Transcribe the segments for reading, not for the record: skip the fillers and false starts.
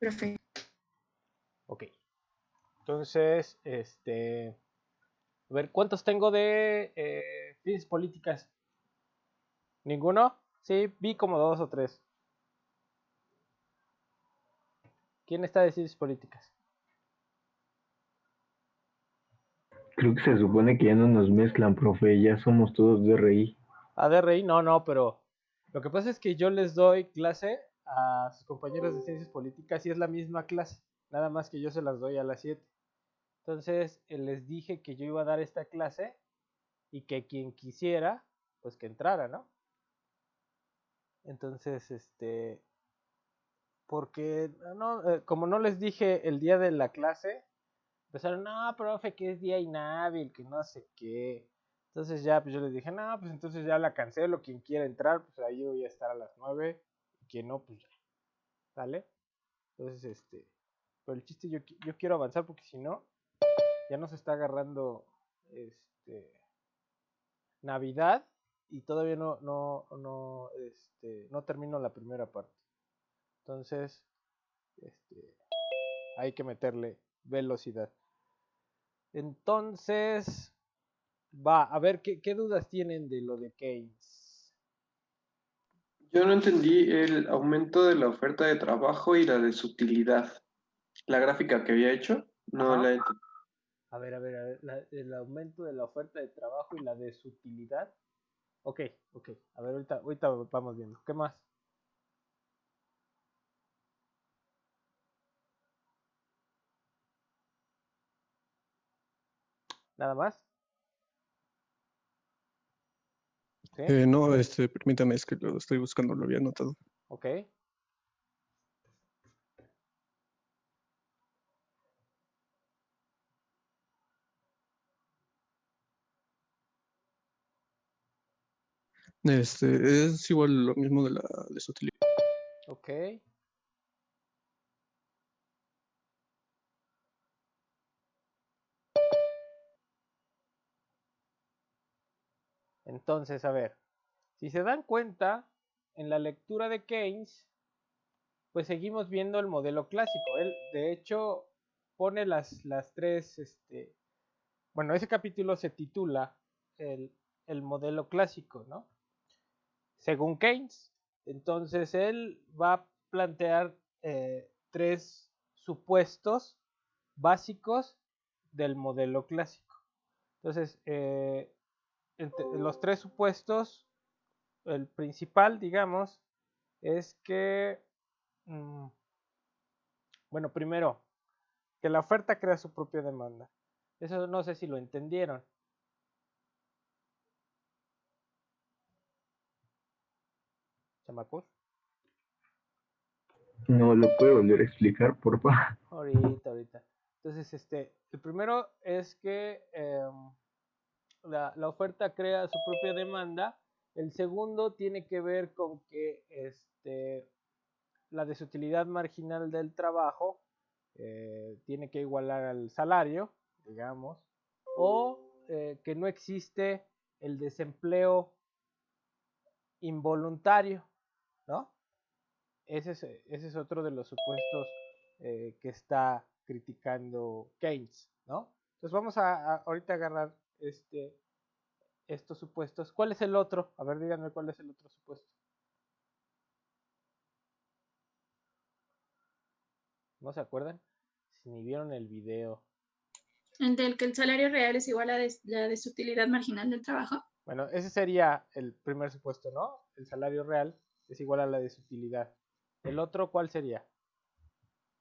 profe. Ok. Entonces, a ver, ¿cuántos tengo de ciencias políticas? ¿Ninguno? Sí, vi como 2 o 3. ¿Quién está de ciencias políticas? Creo que se supone que ya no nos mezclan, profe, ya somos todos DRI. ¿A DRI? No, pero lo que pasa es que yo les doy clase a sus compañeros de ciencias políticas y es la misma clase, nada más que yo se las doy a las 7. Entonces, les dije que yo iba a dar esta clase y que quien quisiera, pues que entrara, ¿no? Entonces, porque no, como no les dije el día de la clase, empezaron, no, profe, que es día inhábil, que no sé qué. Entonces ya, pues yo les dije, no, pues entonces ya la cancelo, quien quiera entrar, pues ahí voy a estar a las 9, y quien no, pues ya, ¿vale? Entonces, pero el chiste yo quiero avanzar porque si no, ya nos está agarrando, Navidad y todavía no termino la primera parte. Entonces, hay que meterle velocidad. Entonces, a ver, ¿qué dudas tienen de lo de Keynes? Yo no entendí el aumento de la oferta de trabajo y la de su utilidad. La gráfica que había hecho, no Ajá. la entendí. A ver, el aumento de la oferta de trabajo y la desutilidad. Ok. A ver, ahorita vamos viendo. ¿Qué más? ¿Nada más? ¿Sí? No, permítame, es que lo estoy buscando, lo había anotado. Ok. Es igual lo mismo de la desutilidad. Ok. Entonces, a ver, si se dan cuenta, en la lectura de Keynes, pues seguimos viendo el modelo clásico. Él, de hecho, pone las tres, bueno, ese capítulo se titula el modelo clásico, ¿no? Según Keynes. Entonces, él va a plantear 3 supuestos básicos del modelo clásico. Entonces, los 3 supuestos, el principal, digamos, es que, bueno, primero, que la oferta crea su propia demanda. Eso no sé si lo entendieron. ¿Chamacos? No lo puedo volver a explicar, por favor. Ahorita. Entonces, el primero es que la oferta crea su propia demanda. El segundo tiene que ver con que la desutilidad marginal del trabajo tiene que igualar al salario, digamos, o que no existe el desempleo involuntario, ¿no? Ese es otro de los supuestos que está criticando Keynes, ¿no? Entonces vamos a ahorita agarrar estos supuestos. ¿Cuál es el otro? A ver, díganme cuál es el otro supuesto. ¿No se acuerdan? Si ni vieron el video. El del que el salario real es igual a la desutilidad marginal del trabajo. Bueno, ese sería el primer supuesto, ¿no? El salario real es igual a la desutilidad. ¿El otro cuál sería?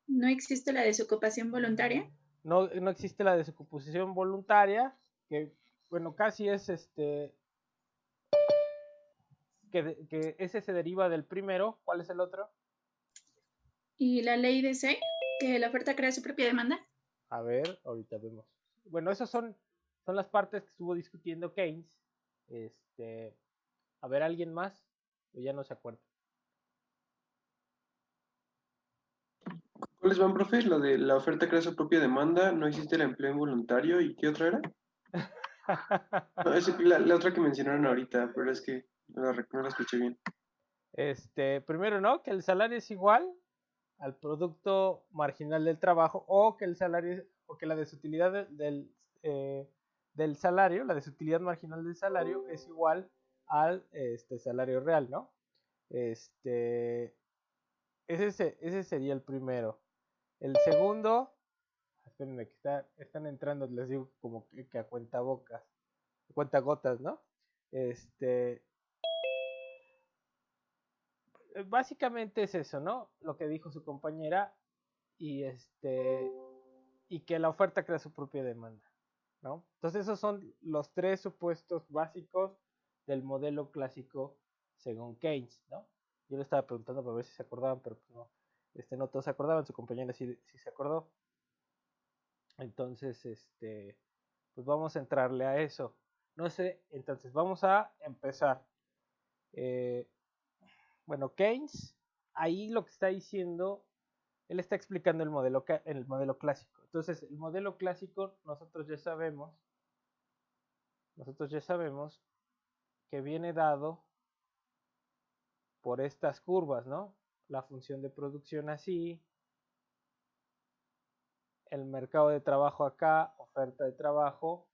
¿No existe la desocupación voluntaria? No existe la desocupación voluntaria, que, bueno, casi es que ese se deriva del primero. ¿Cuál es el otro? ¿Y la ley de C, que la oferta crea su propia demanda? A ver, ahorita vemos. Bueno, esas son las partes que estuvo discutiendo Keynes. A ver, ¿alguien más? O ya no se acuerda. ¿Cuáles van, profe? Lo de la oferta crea su propia demanda, no existe el empleo involuntario, ¿y qué otra era? No, es la otra que mencionaron ahorita, pero es que no la escuché bien. Primero, ¿no? Que el salario es igual al producto marginal del trabajo, o que el salario, o que la desutilidad del salario, la desutilidad marginal del salario es igual al salario real, ¿no? Ese sería el primero. El segundo, espérenme que están entrando, les digo como que a cuentagotas, ¿no? Básicamente es eso, ¿no? Lo que dijo su compañera, y que la oferta crea su propia demanda, ¿no? Entonces esos son los tres supuestos básicos del modelo clásico según Keynes, ¿no? Yo le estaba preguntando para ver si se acordaban, pero pues no, no todos se acordaban, su compañera sí se acordó. Entonces, pues vamos a entrarle a eso. No sé, entonces vamos a empezar. Bueno, Keynes, ahí lo que está diciendo, él está explicando el modelo clásico. Entonces, el modelo clásico, nosotros ya sabemos que viene dado por estas curvas, ¿no? La función de producción así, el mercado de trabajo acá, oferta de trabajo,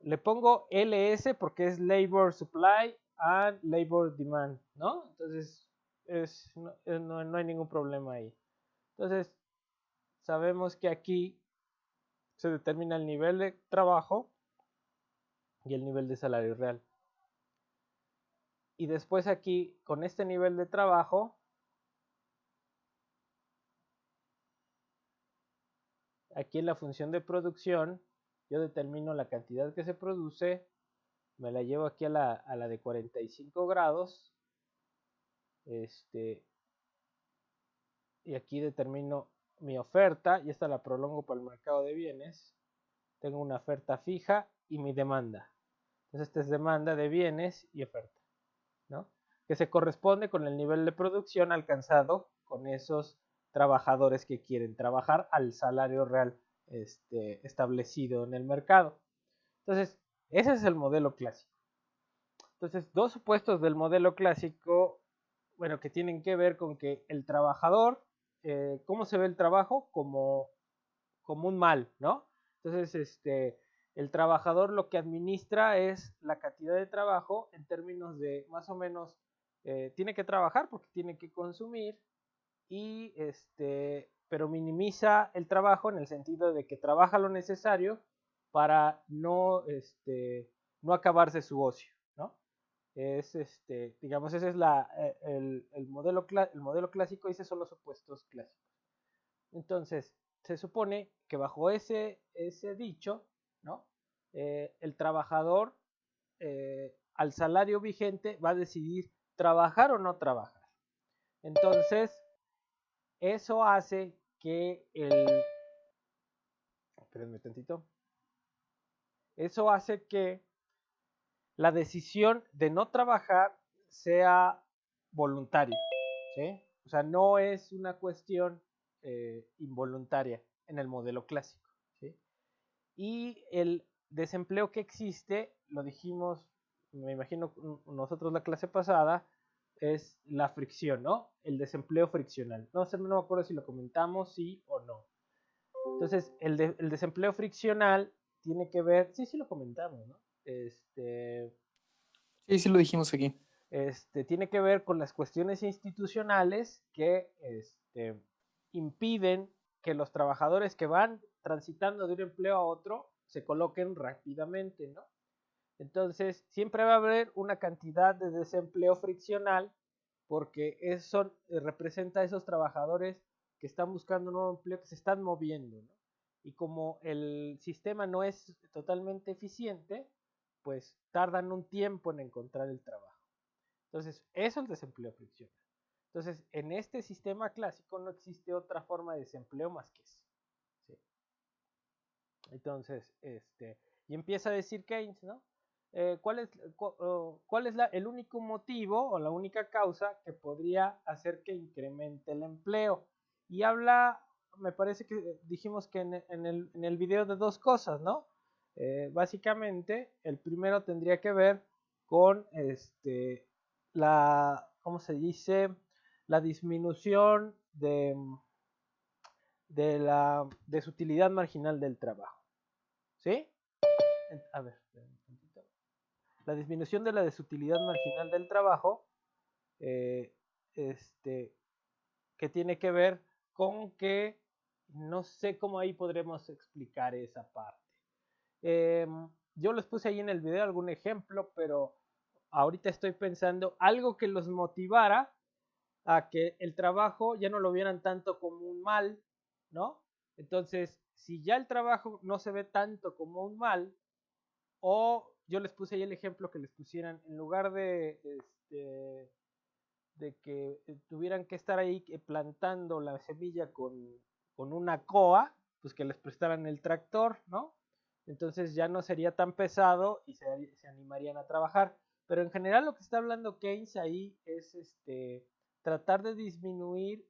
le pongo LS porque es Labor Supply and Labor Demand, ¿no? Entonces, no hay ningún problema ahí. Entonces, sabemos que aquí se determina el nivel de trabajo y el nivel de salario real. Y después aquí, con este nivel de trabajo, aquí en la función de producción, yo determino la cantidad que se produce, me la llevo aquí a la de 45 grados, y aquí determino mi oferta, y esta la prolongo para el mercado de bienes. Tengo una oferta fija y mi demanda. Entonces esta es demanda de bienes y oferta, ¿no? Que se corresponde con el nivel de producción alcanzado con esos trabajadores que quieren trabajar al salario real establecido en el mercado. Entonces, ese es el modelo clásico. Entonces, dos supuestos del modelo clásico, bueno, que tienen que ver con que el trabajador, ¿cómo se ve el trabajo? Como un mal, ¿no? Entonces, el trabajador lo que administra es la cantidad de trabajo en términos de más o menos, tiene que trabajar porque tiene que consumir, y pero minimiza el trabajo en el sentido de que trabaja lo necesario para no acabarse su ocio, ¿no? Digamos, ese es el modelo clásico, y esos son los supuestos clásicos. Entonces, se supone que bajo ese dicho, ¿no? El trabajador, al salario vigente, va a decidir trabajar o no trabajar. Entonces, eso hace que espérenme tantito. Eso hace que la decisión de no trabajar sea voluntaria, ¿sí? O sea, no es una cuestión involuntaria en el modelo clásico, ¿sí? Y el desempleo que existe, lo dijimos, me imagino nosotros la clase pasada, es la fricción, ¿no? El desempleo friccional. No me acuerdo si lo comentamos, sí o no. Entonces, el desempleo friccional tiene que ver, sí lo comentamos, ¿no? Sí, lo dijimos aquí. Tiene que ver con las cuestiones institucionales que impiden que los trabajadores que van transitando de un empleo a otro se coloquen rápidamente, ¿no? Entonces, siempre va a haber una cantidad de desempleo friccional, porque eso representa a esos trabajadores que están buscando un nuevo empleo, que se están moviendo, ¿no? Y como el sistema no es totalmente eficiente, pues tardan un tiempo en encontrar el trabajo. Entonces, eso es el desempleo friccional. Entonces, en este sistema clásico no existe otra forma de desempleo más que eso, ¿sí? Entonces, y empieza a decir Keynes, ¿no? ¿Cuál es el único motivo o la única causa que podría hacer que incremente el empleo? Y habla, me parece que dijimos que en el video, de dos cosas, ¿no? Básicamente, el primero tendría que ver con ¿cómo se dice? La disminución de la desutilidad marginal del trabajo. ¿Sí? A ver, un tantito. La disminución de la desutilidad marginal del trabajo, que tiene que ver con que no sé cómo ahí podremos explicar esa parte. Yo les puse ahí en el video algún ejemplo, pero ahorita estoy pensando algo que los motivara a que el trabajo ya no lo vieran tanto como un mal, ¿no? Entonces, si ya el trabajo no se ve tanto como un mal, o yo les puse ahí el ejemplo que les pusieran, en lugar de que tuvieran que estar ahí plantando la semilla con una coa, pues que les prestaran el tractor, ¿no? Entonces ya no sería tan pesado y se animarían a trabajar. Pero en general lo que está hablando Keynes ahí es tratar de disminuir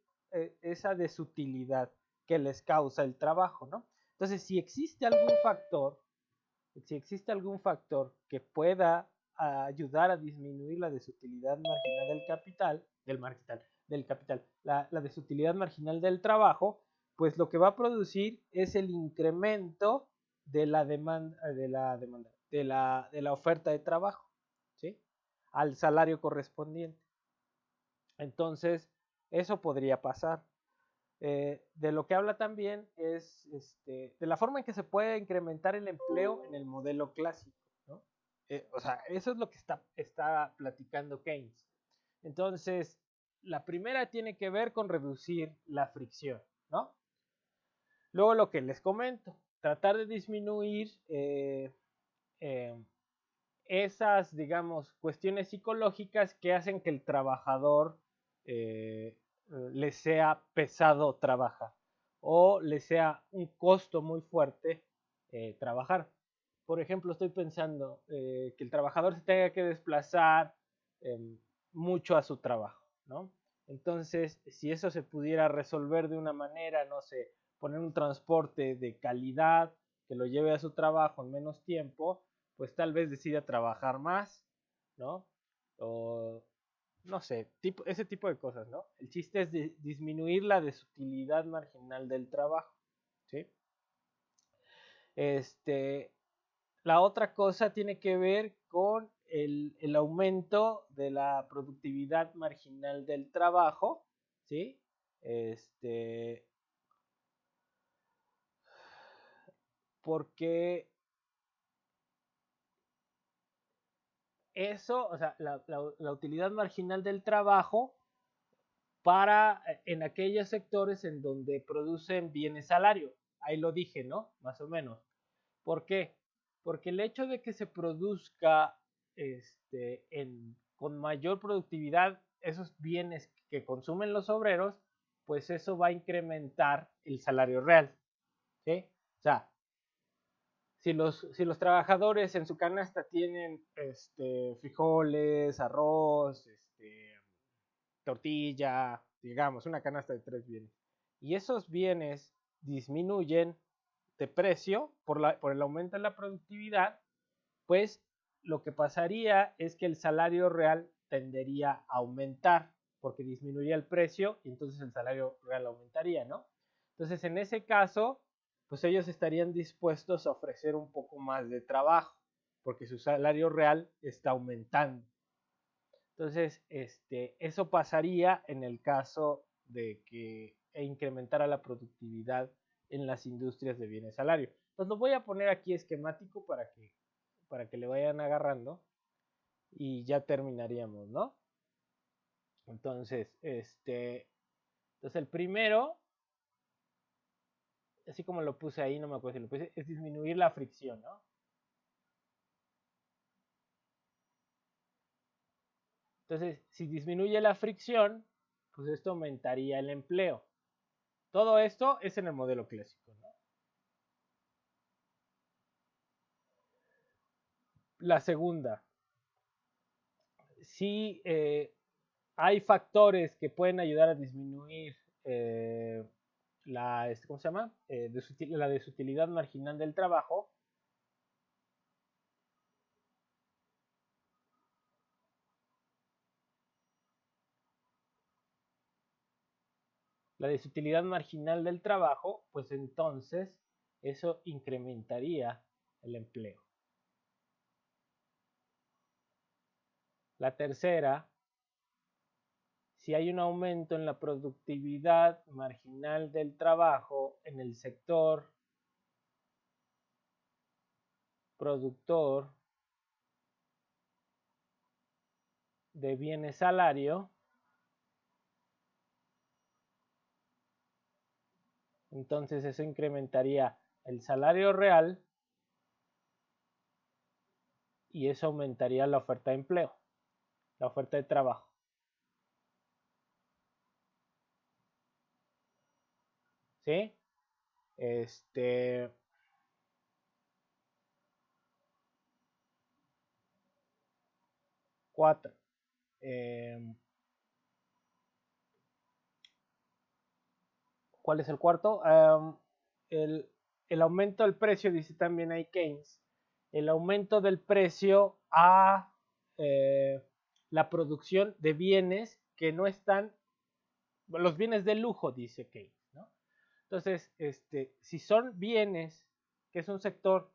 esa desutilidad que les causa el trabajo, ¿no? Entonces, si existe algún factor que pueda ayudar a disminuir la desutilidad marginal del capital, la desutilidad marginal del trabajo, pues lo que va a producir es el incremento de la oferta de trabajo, ¿sí? Al salario correspondiente. Entonces, eso podría pasar. De lo que habla también es de la forma en que se puede incrementar el empleo en el modelo clásico, ¿no? O sea, eso es lo que está platicando Keynes. Entonces, la primera tiene que ver con reducir la fricción, ¿no? Luego lo que les comento, tratar de disminuir esas, digamos, cuestiones psicológicas que hacen que el trabajador le sea pesado trabajar o le sea un costo muy fuerte trabajar. Por ejemplo, estoy pensando que el trabajador se tenga que desplazar mucho a su trabajo, ¿no? Entonces, si eso se pudiera resolver de una manera, no sé, poner un transporte de calidad que lo lleve a su trabajo en menos tiempo, pues tal vez decida trabajar más, ¿no? O no sé, ese tipo de cosas, ¿no? El chiste es disminuir la desutilidad marginal del trabajo, ¿sí? La otra cosa tiene que ver con el aumento de la productividad marginal del trabajo, ¿sí? Porque eso, o sea, la utilidad marginal del trabajo para en aquellos sectores en donde producen bienes salario. Ahí lo dije, ¿no? Más o menos. ¿Por qué? Porque el hecho de que se produzca con mayor productividad esos bienes que consumen los obreros, pues eso va a incrementar el salario real, ¿sí? O sea, si los trabajadores en su canasta tienen frijoles, arroz, tortilla, digamos, una canasta de 3 bienes, y esos bienes disminuyen de precio por el aumento de la productividad, pues lo que pasaría es que el salario real tendería a aumentar porque disminuiría el precio y entonces el salario real aumentaría, ¿no? Entonces, en ese caso, pues ellos estarían dispuestos a ofrecer un poco más de trabajo porque su salario real está aumentando. Entonces, eso pasaría en el caso de que incrementara la productividad en las industrias de bienes salario. Entonces lo voy a poner aquí esquemático para que le vayan agarrando y ya terminaríamos, ¿no? Entonces, el primero, así como lo puse ahí, no me acuerdo si lo puse, es disminuir la fricción, ¿no? Entonces, si disminuye la fricción, pues esto aumentaría el empleo. Todo esto es en el modelo clásico, ¿no? La segunda, si hay factores que pueden ayudar a disminuir ¿cómo se llama? La desutilidad marginal del trabajo. la desutilidad marginal del trabajo, pues entonces eso incrementaría el empleo. La tercera, si hay un aumento en la productividad marginal del trabajo en el sector productor de bienes salario, entonces eso incrementaría el salario real y eso aumentaría la oferta de empleo, la oferta de trabajo. ¿Sí? 4. ¿Cuál es el cuarto? El aumento del precio, dice también ahí Keynes, el aumento del precio a la producción de bienes que no están, los bienes de lujo, dice Keynes, ¿no? Entonces, si son bienes, que es un sector,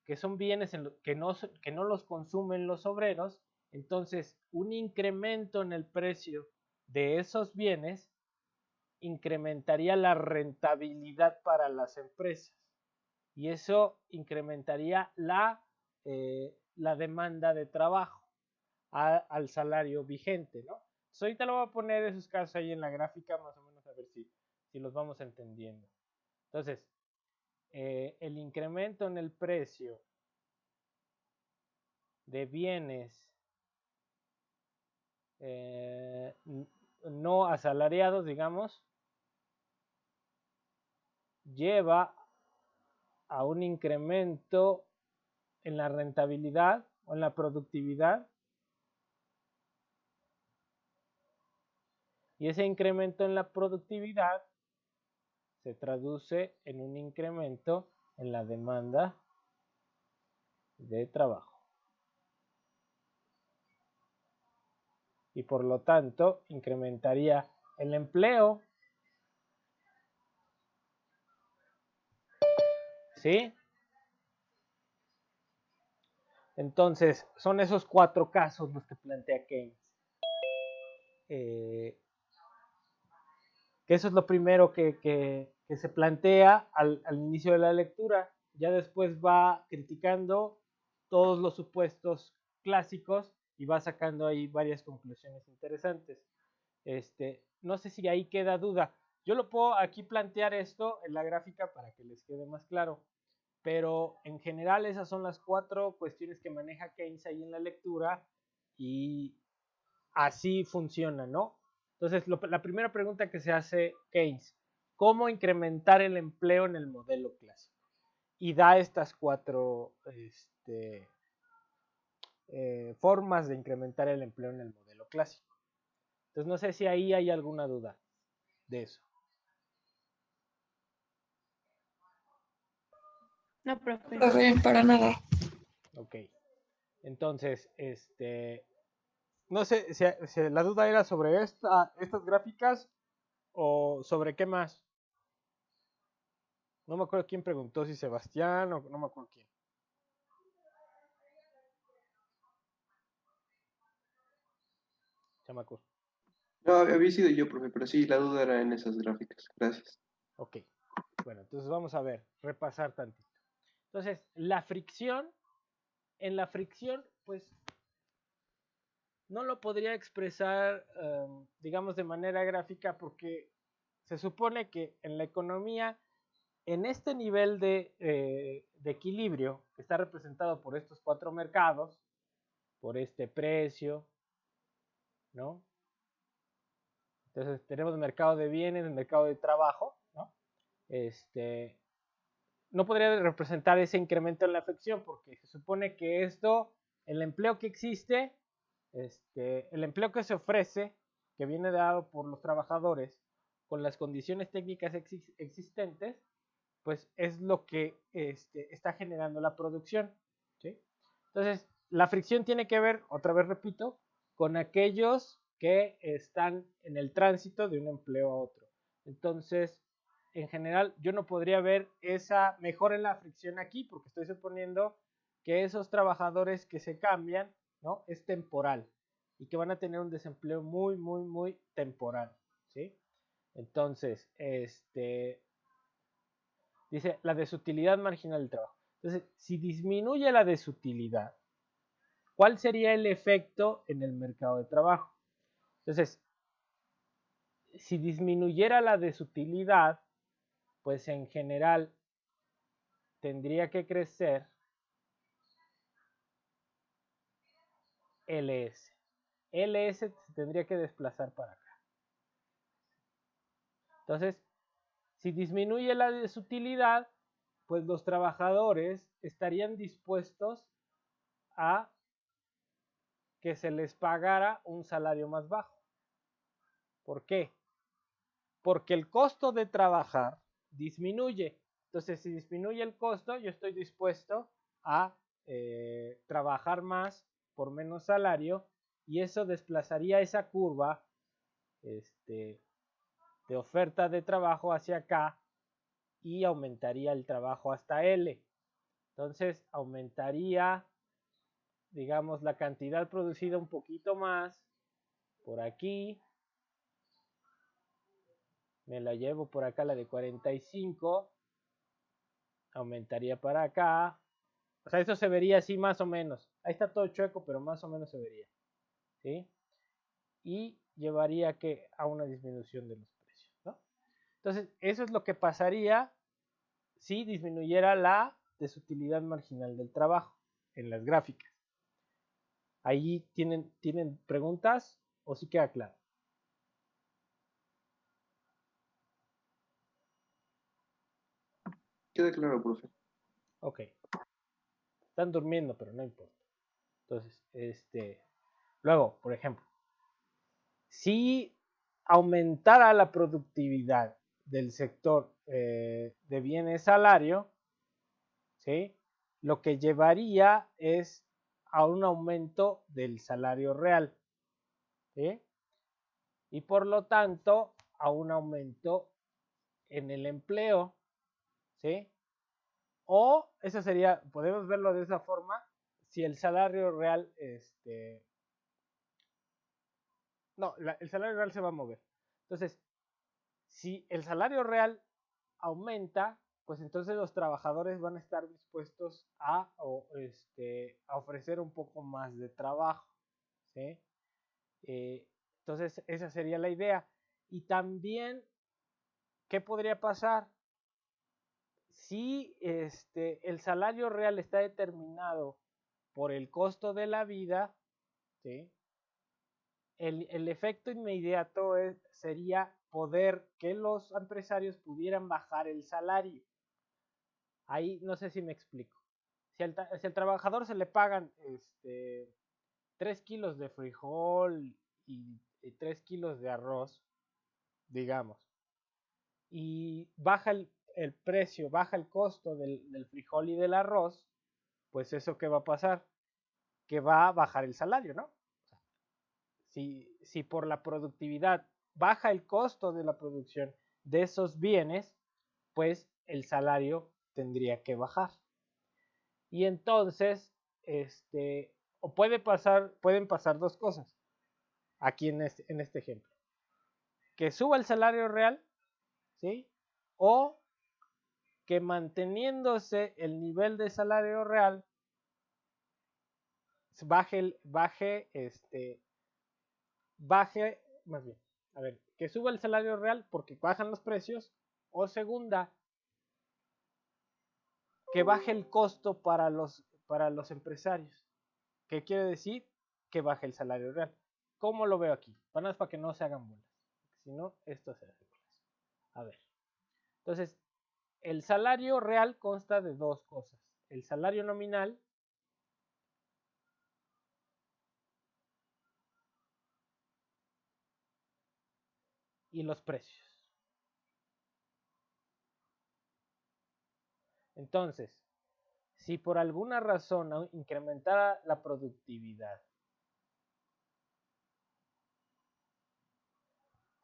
que son bienes que no los consumen los obreros, entonces un incremento en el precio de esos bienes incrementaría la rentabilidad para las empresas y eso incrementaría la demanda de trabajo al salario vigente, ¿no? Entonces, ahorita lo voy a poner esos casos ahí en la gráfica más o menos a ver si los vamos entendiendo. Entonces, el incremento en el precio de bienes no asalariados, digamos, lleva a un incremento en la rentabilidad o en la productividad, y ese incremento en la productividad se traduce en un incremento en la demanda de trabajo. Y por lo tanto, incrementaría el empleo. ¿Sí? Entonces, son esos 4 casos los que plantea Keynes. Que eso es lo primero que se plantea al inicio de la lectura. Ya después va criticando todos los supuestos clásicos y va sacando ahí varias conclusiones interesantes. No sé si ahí queda duda. Yo lo puedo aquí plantear esto en la gráfica para que les quede más claro. Pero en general esas son las 4 cuestiones que maneja Keynes ahí en la lectura y así funciona, ¿no? Entonces, la primera pregunta que se hace Keynes, ¿cómo incrementar el empleo en el modelo clásico? Y da estas 4 formas de incrementar el empleo en el modelo clásico. Entonces, no sé si ahí hay alguna duda de eso. No, profe. Para nada. Ok. Entonces, no sé si la duda era sobre estas gráficas o sobre qué más. No me acuerdo quién preguntó, si Sebastián o no me acuerdo quién. Chamacos. No, había sido yo, profe, pero sí, la duda era en esas gráficas. Gracias. Ok. Bueno, entonces vamos a ver, repasar tantito. Entonces, en la fricción, pues, no lo podría expresar, digamos, de manera gráfica porque se supone que en la economía, en este nivel de equilibrio, que está representado por estos 4 mercados, por este precio, ¿no? Entonces tenemos el mercado de bienes, el mercado de trabajo, ¿no? No podría representar ese incremento en la fricción porque se supone que esto, el empleo que existe, el empleo que se ofrece, que viene dado por los trabajadores con las condiciones técnicas existentes, pues es lo que está generando la producción, ¿sí? Entonces, la fricción tiene que ver, otra vez repito, con aquellos que están en el tránsito de un empleo a otro. Entonces, en general, yo no podría ver esa mejora en la fricción aquí, porque estoy suponiendo que esos trabajadores que se cambian, ¿no? Es temporal y que van a tener un desempleo muy, muy, muy temporal, ¿sí? Entonces, dice la desutilidad marginal del trabajo. Entonces, si disminuye la desutilidad, ¿cuál sería el efecto en el mercado de trabajo? Entonces, si disminuyera la desutilidad, pues en general tendría que crecer LS. LS se tendría que desplazar para acá. Entonces, si disminuye la desutilidad, pues los trabajadores estarían dispuestos a que se les pagara un salario más bajo. ¿Por qué? Porque el costo de trabajar disminuye. Entonces, si disminuye el costo, yo estoy dispuesto a trabajar más por menos salario y eso desplazaría esa curva de oferta de trabajo hacia acá y aumentaría el trabajo hasta L. Entonces, aumentaría, digamos, la cantidad producida un poquito más por aquí. Me la llevo por acá, la de 45. Aumentaría para acá. O sea, eso se vería así más o menos. Ahí está todo chueco, pero más o menos se vería. ¿Sí? Y llevaría a una disminución de los precios, ¿no? Entonces, eso es lo que pasaría si disminuyera la desutilidad marginal del trabajo en las gráficas. ¿Ahí tienen preguntas o sí queda claro? Queda claro, profe. Ok. Están durmiendo, pero no importa. Entonces, luego, por ejemplo, si aumentara la productividad del sector de bienes salario, ¿sí? Lo que llevaría es a un aumento del salario real, ¿sí? Y por lo tanto a un aumento en el empleo, ¿sí? O eso sería, podemos verlo de esa forma, si el salario real, no, el salario real se va a mover. Entonces, si el salario real aumenta, pues entonces los trabajadores van a estar dispuestos a ofrecer un poco más de trabajo, ¿sí? Entonces, esa sería la idea. Y también, ¿qué podría pasar? Si el salario real está determinado por el costo de la vida, ¿sí? El efecto inmediato sería poder que los empresarios pudieran bajar el salario. Ahí no sé si me explico. Si al trabajador se le pagan 3 kilos de frijol y 3 kilos de arroz, digamos, y baja el precio, baja el costo del frijol y del arroz, pues eso ¿qué va a pasar? Que va a bajar el salario, ¿no? Si por la productividad baja el costo de la producción de esos bienes, pues el salario tendría que bajar. Y entonces, o pueden pasar dos cosas aquí en este ejemplo. Que suba el salario real, ¿sí? O que manteniéndose el nivel de salario real, más bien, a ver, que suba el salario real porque bajan los precios, o segunda, que baje el costo para los empresarios. ¿Qué quiere decir? Que baje el salario real. ¿Cómo lo veo aquí? Para que no se hagan bolas. Si no, esto se hace bolas. A ver. Entonces, el salario real consta de dos cosas. El salario nominal y los precios. Entonces, si por alguna razón incrementara la productividad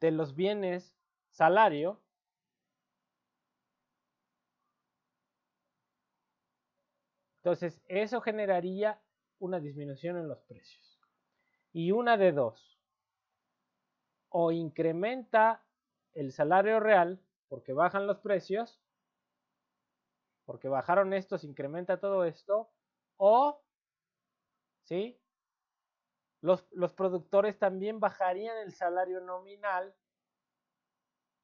de los bienes salario, entonces eso generaría una disminución en los precios. Y una de dos, o incrementa el salario real porque bajan los precios, porque bajaron estos, incrementa todo esto, o, ¿sí? Los productores también bajarían el salario nominal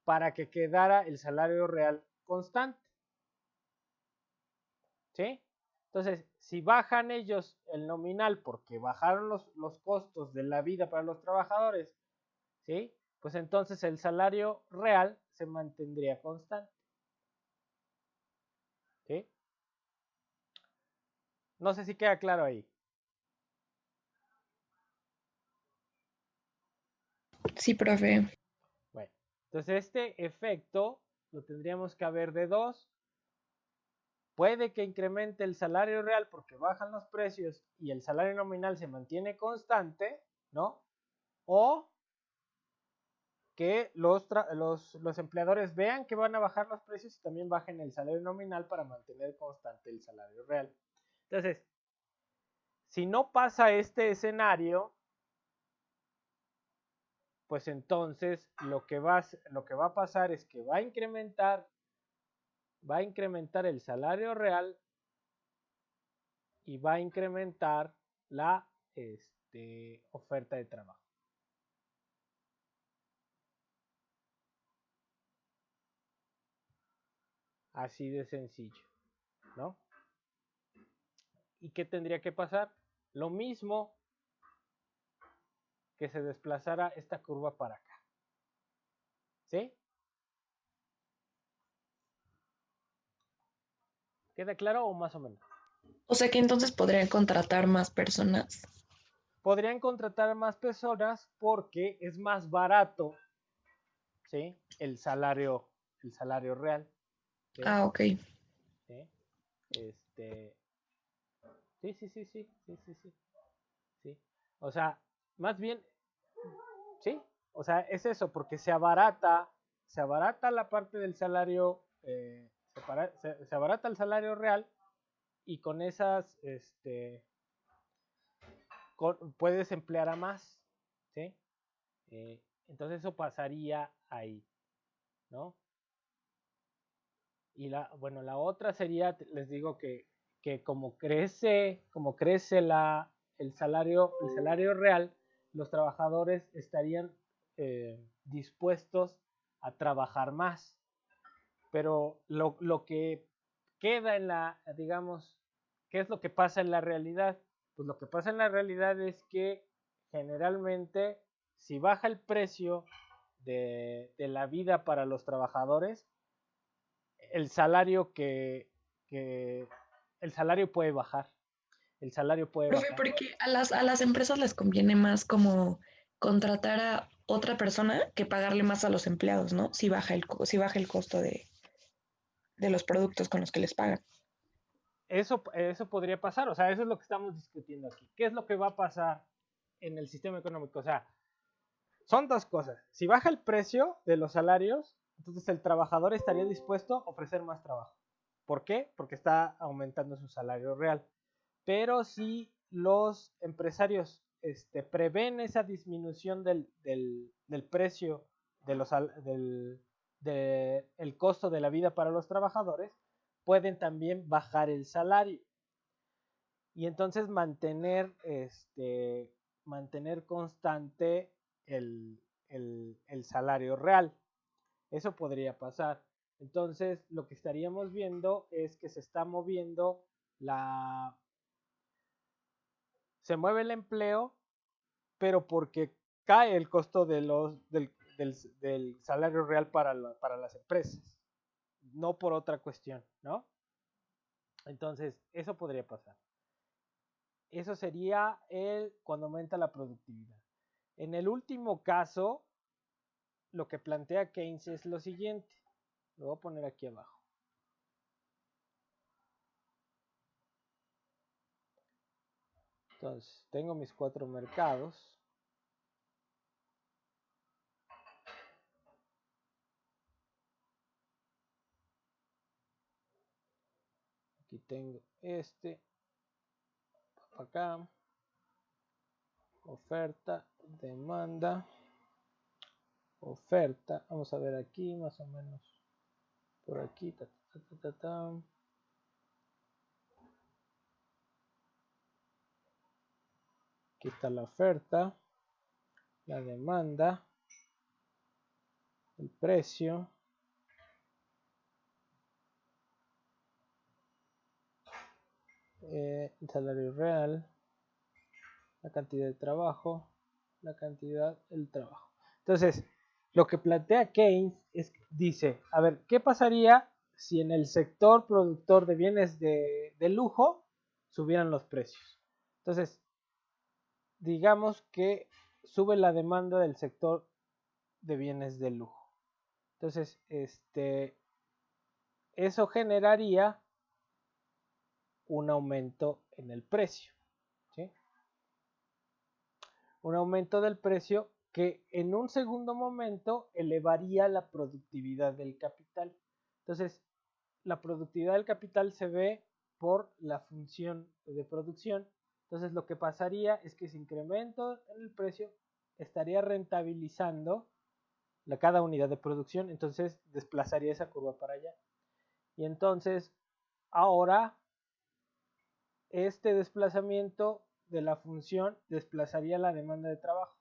para que quedara el salario real constante. ¿Sí? Entonces, si bajan ellos el nominal porque bajaron los costos de la vida para los trabajadores, ¿sí? Pues entonces el salario real se mantendría constante. ¿Sí? No sé si queda claro ahí. Sí, profe. Bueno, entonces este efecto lo tendríamos que ver de dos. Puede que incremente el salario real porque bajan los precios y el salario nominal se mantiene constante, ¿no? O que los empleadores vean que van a bajar los precios y también bajen el salario nominal para mantener constante el salario real. Entonces, si no pasa este escenario, pues entonces lo que va a pasar es que va a incrementar el salario real y va a incrementar la oferta de trabajo. Así de sencillo, ¿no? ¿Y qué tendría que pasar? Lo mismo que se desplazara esta curva para acá. ¿Sí? ¿Queda claro o más o menos? O sea que entonces podrían contratar más personas. Podrían contratar más personas porque es más barato, ¿sí? El salario real. ¿Sí? Ah, ok. ¿Sí? Sí. O sea, más bien, ¿sí? O sea, es eso, porque se abarata la parte del salario, se abarata el salario real y con esas, puedes emplear a más, ¿sí? Entonces eso pasaría ahí, ¿no? Y la otra sería, les digo que como crece el salario real, los trabajadores estarían dispuestos a trabajar más. Pero lo que queda digamos, ¿qué es lo que pasa en la realidad? Pues lo que pasa en la realidad es que generalmente si baja el precio de la vida para los trabajadores, el salario el salario puede bajar. El salario puede Profe, bajar. porque a las empresas les conviene más como contratar a otra persona que pagarle más a los empleados, ¿no? Si baja el costo de los productos con los que les pagan. Eso podría pasar, o sea, eso es lo que estamos discutiendo aquí. ¿Qué es lo que va a pasar en el sistema económico? O sea, son dos cosas. Si baja el precio de los salarios, entonces el trabajador estaría dispuesto a ofrecer más trabajo. ¿Por qué? Porque está aumentando su salario real. Pero si los empresarios prevén esa disminución del precio del costo de la vida para los trabajadores, pueden también bajar el salario y entonces mantener constante el salario real. Eso podría pasar. Entonces, lo que estaríamos viendo es que se está moviendo se mueve el empleo, pero porque cae el costo del salario real para las empresas, no por otra cuestión, ¿no? Entonces, eso podría pasar. Eso sería cuando aumenta la productividad. En el último caso, lo que plantea Keynes es lo siguiente. Lo voy a poner aquí abajo. Entonces, tengo mis 4 mercados. tengo este acá, oferta, demanda, oferta, vamos a ver aquí más o menos por aquí, aquí está la oferta, la demanda, el precio, el salario real, la cantidad de trabajo, la cantidad del trabajo. Entonces, lo que plantea Keynes dice, a ver, ¿qué pasaría si en el sector productor de bienes de lujo subieran los precios? Entonces, digamos que sube la demanda del sector de bienes de lujo. Entonces, eso generaría un aumento en el precio, ¿sí? Un aumento del precio que en un segundo momento elevaría la productividad del capital. Entonces, la productividad del capital se ve por la función de producción. Entonces, lo que pasaría es que ese incremento en el precio estaría rentabilizando cada unidad de producción, entonces desplazaría esa curva para allá. Y entonces, ahora, este desplazamiento de la función desplazaría la demanda de trabajo.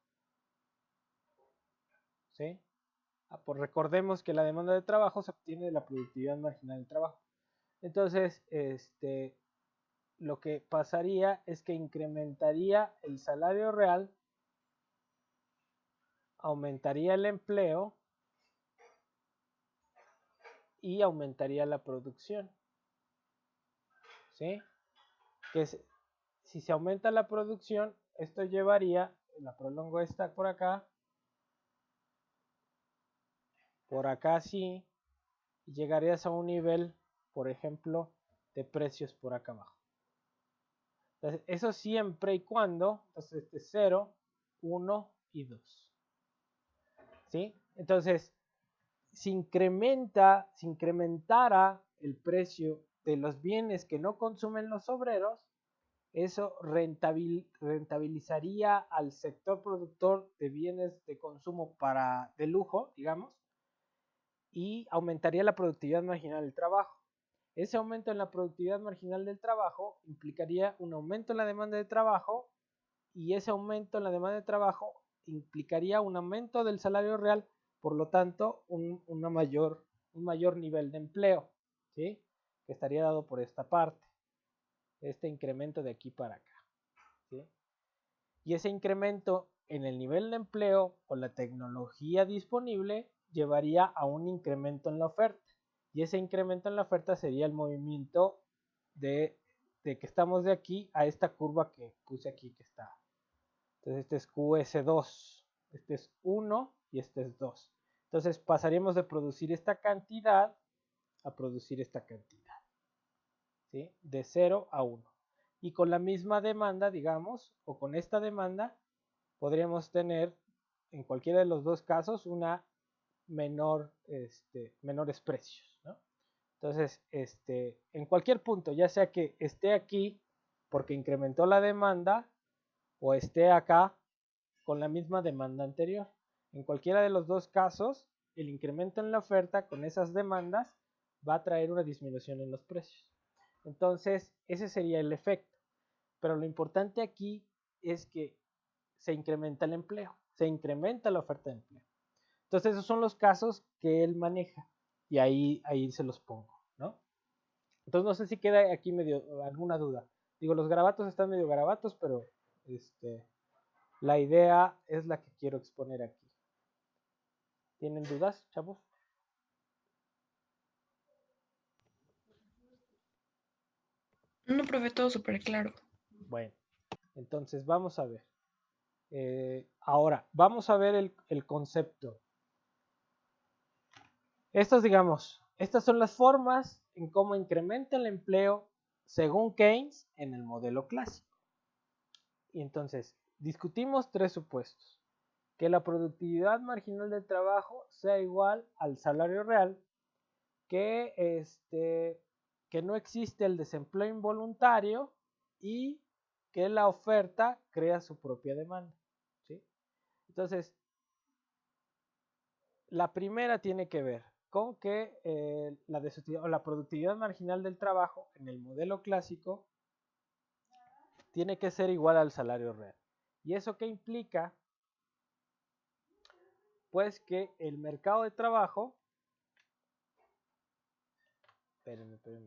¿Sí? Pues recordemos que la demanda de trabajo se obtiene de la productividad marginal del trabajo. Entonces, lo que pasaría es que incrementaría el salario real, aumentaría el empleo y aumentaría la producción. ¿Sí? Si se aumenta la producción, esto llevaría, la prolongo esta por acá sí, y llegarías a un nivel, por ejemplo, de precios por acá abajo. Entonces, eso siempre y cuando, entonces 0, 1 y 2. ¿Sí? Entonces, si incrementara el precio de los bienes que no consumen los obreros, eso rentabilizaría al sector productor de bienes de consumo de lujo, digamos, y aumentaría la productividad marginal del trabajo. Ese aumento en la productividad marginal del trabajo implicaría un aumento en la demanda de trabajo, y ese aumento en la demanda de trabajo implicaría un aumento del salario real, por lo tanto un mayor nivel de empleo, ¿sí? Que estaría dado por esta parte, este incremento de aquí para acá, ¿sí? Y ese incremento en el nivel de empleo o la tecnología disponible llevaría a un incremento en la oferta, y ese incremento en la oferta sería el movimiento de que estamos de aquí a esta curva que puse aquí, que está. Entonces este es QS2, este es 1 y este es 2. Entonces pasaríamos de producir esta cantidad a producir esta cantidad, ¿sí? De 0 a 1. Y con la misma demanda, digamos, o con esta demanda, podríamos tener en cualquiera de los dos casos una menores precios, ¿no? Entonces, en cualquier punto, ya sea que esté aquí porque incrementó la demanda o esté acá con la misma demanda anterior. En cualquiera de los dos casos, el incremento en la oferta con esas demandas va a traer una disminución en los precios. Entonces, ese sería el efecto. Pero lo importante aquí es que se incrementa el empleo, se incrementa la oferta de empleo. Entonces, esos son los casos que él maneja, y ahí se los pongo, ¿no? Entonces, no sé si queda aquí medio alguna duda. Digo, los garabatos están medio garabatos, pero la idea es la que quiero exponer aquí. ¿Tienen dudas, chavos? No, profe, todo súper claro. Bueno, entonces vamos a ver. Ahora, vamos a ver el concepto. Estas son las formas en cómo incrementa el empleo según Keynes en el modelo clásico. Y entonces, discutimos tres supuestos. Que la productividad marginal del trabajo sea igual al salario real, que que no existe el desempleo involuntario y que la oferta crea su propia demanda, ¿sí? Entonces, la primera tiene que ver con que la productividad marginal del trabajo en el modelo clásico tiene que ser igual al salario real. ¿Y eso qué implica? Pues que el mercado de trabajo, espérenme, porque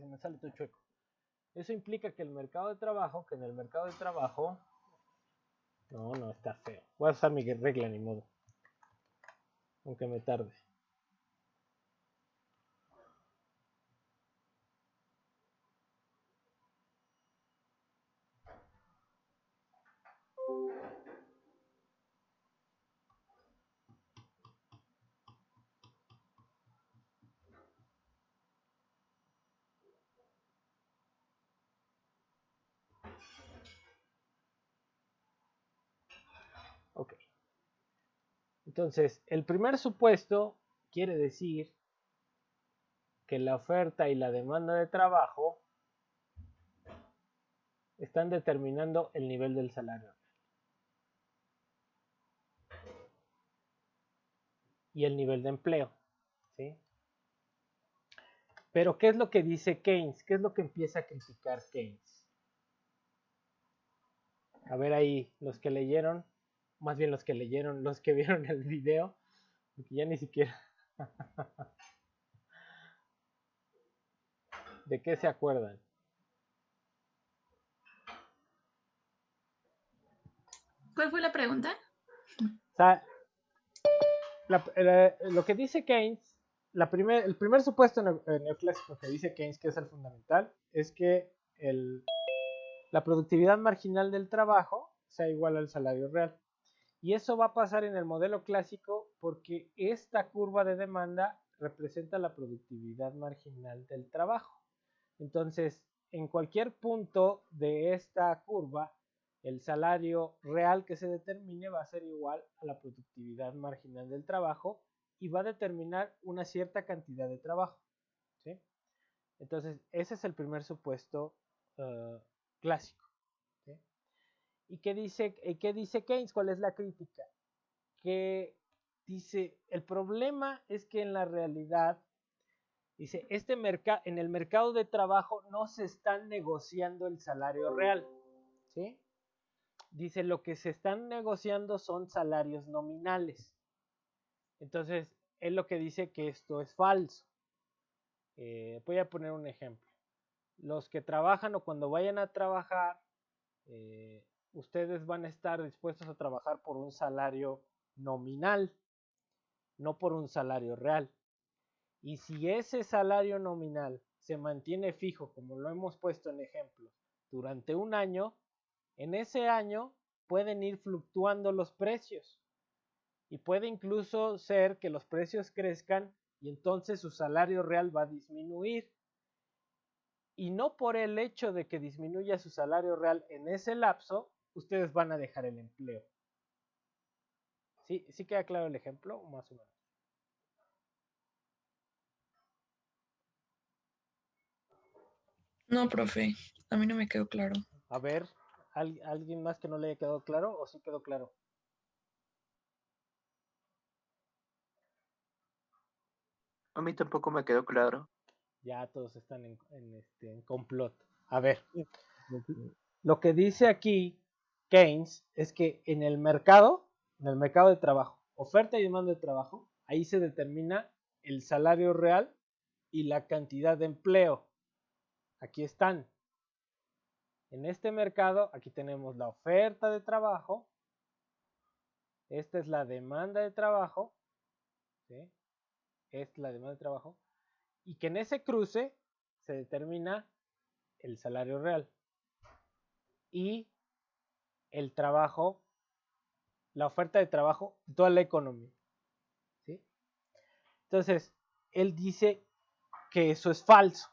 me sale todo chueco. Eso implica que el mercado de trabajo, no, está feo. Voy a usar mi regla, ni modo, aunque me tarde. Ok. Entonces, el primer supuesto quiere decir que la oferta y la demanda de trabajo están determinando el nivel del salario y el nivel de empleo, ¿sí? Pero, ¿qué es lo que dice Keynes? ¿Qué es lo que empieza a criticar Keynes? A ver ahí, los que leyeron, más bien los que vieron el video, porque ya ni siquiera de qué se acuerdan. ¿Cuál fue la pregunta? O sea, lo que dice Keynes, el primer supuesto neoclásico que dice Keynes, que es el fundamental, es que la productividad marginal del trabajo sea igual al salario real. Y eso va a pasar en el modelo clásico porque esta curva de demanda representa la productividad marginal del trabajo. Entonces, en cualquier punto de esta curva, el salario real que se determine va a ser igual a la productividad marginal del trabajo y va a determinar una cierta cantidad de trabajo, ¿sí? Entonces, ese es el primer supuesto clásico, ¿sí? ¿Y qué dice Keynes? ¿Cuál es la crítica? Que dice, el problema es que en la realidad, dice, en el mercado de trabajo no se está negociando el salario real, ¿sí? Dice, lo que se están negociando son salarios nominales. Entonces, él lo que dice que esto es falso. Voy a poner un ejemplo. Los que trabajan o cuando vayan a trabajar, ustedes van a estar dispuestos a trabajar por un salario nominal, no por un salario real. Y si ese salario nominal se mantiene fijo, como lo hemos puesto en ejemplo, durante un año, en ese año pueden ir fluctuando los precios y puede incluso ser que los precios crezcan y entonces su salario real va a disminuir. Y no por el hecho de que disminuya su salario real en ese lapso, ustedes van a dejar el empleo. ¿Sí, sí queda claro el ejemplo? Más o menos. No, profe, a mí no me quedó claro. A ver, ¿alguien más que no le haya quedado claro o sí quedó claro? A mí tampoco me quedó claro. Ya todos están en complot. A ver, lo que dice aquí Keynes es que en el mercado de trabajo, oferta y demanda de trabajo, ahí se determina el salario real y la cantidad de empleo. Aquí están. En este mercado, aquí tenemos la oferta de trabajo. Esta es la demanda de trabajo. ¿Sí? Esta es la demanda de trabajo. Y que en ese cruce se determina el salario real. Y el trabajo, la oferta de trabajo de toda la economía. ¿Sí? Entonces, él dice que eso es falso.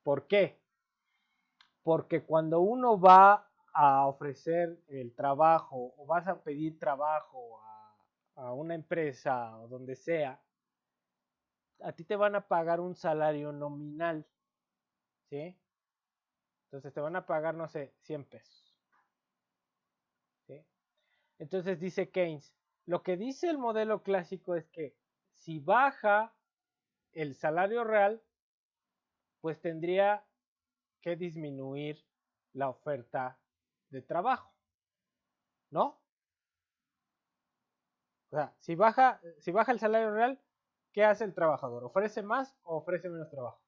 ¿Por qué? Porque cuando uno va a ofrecer el trabajo o vas a pedir trabajo a una empresa o donde sea, a ti te van a pagar un salario nominal, ¿sí? Entonces te van a pagar, no sé, 100 pesos, ¿sí? Entonces dice Keynes, lo que dice el modelo clásico es que si baja el salario real, pues tendría que disminuir la oferta de trabajo, ¿no? O sea, si baja el salario real, ¿qué hace el trabajador? ¿Ofrece más o ofrece menos trabajo?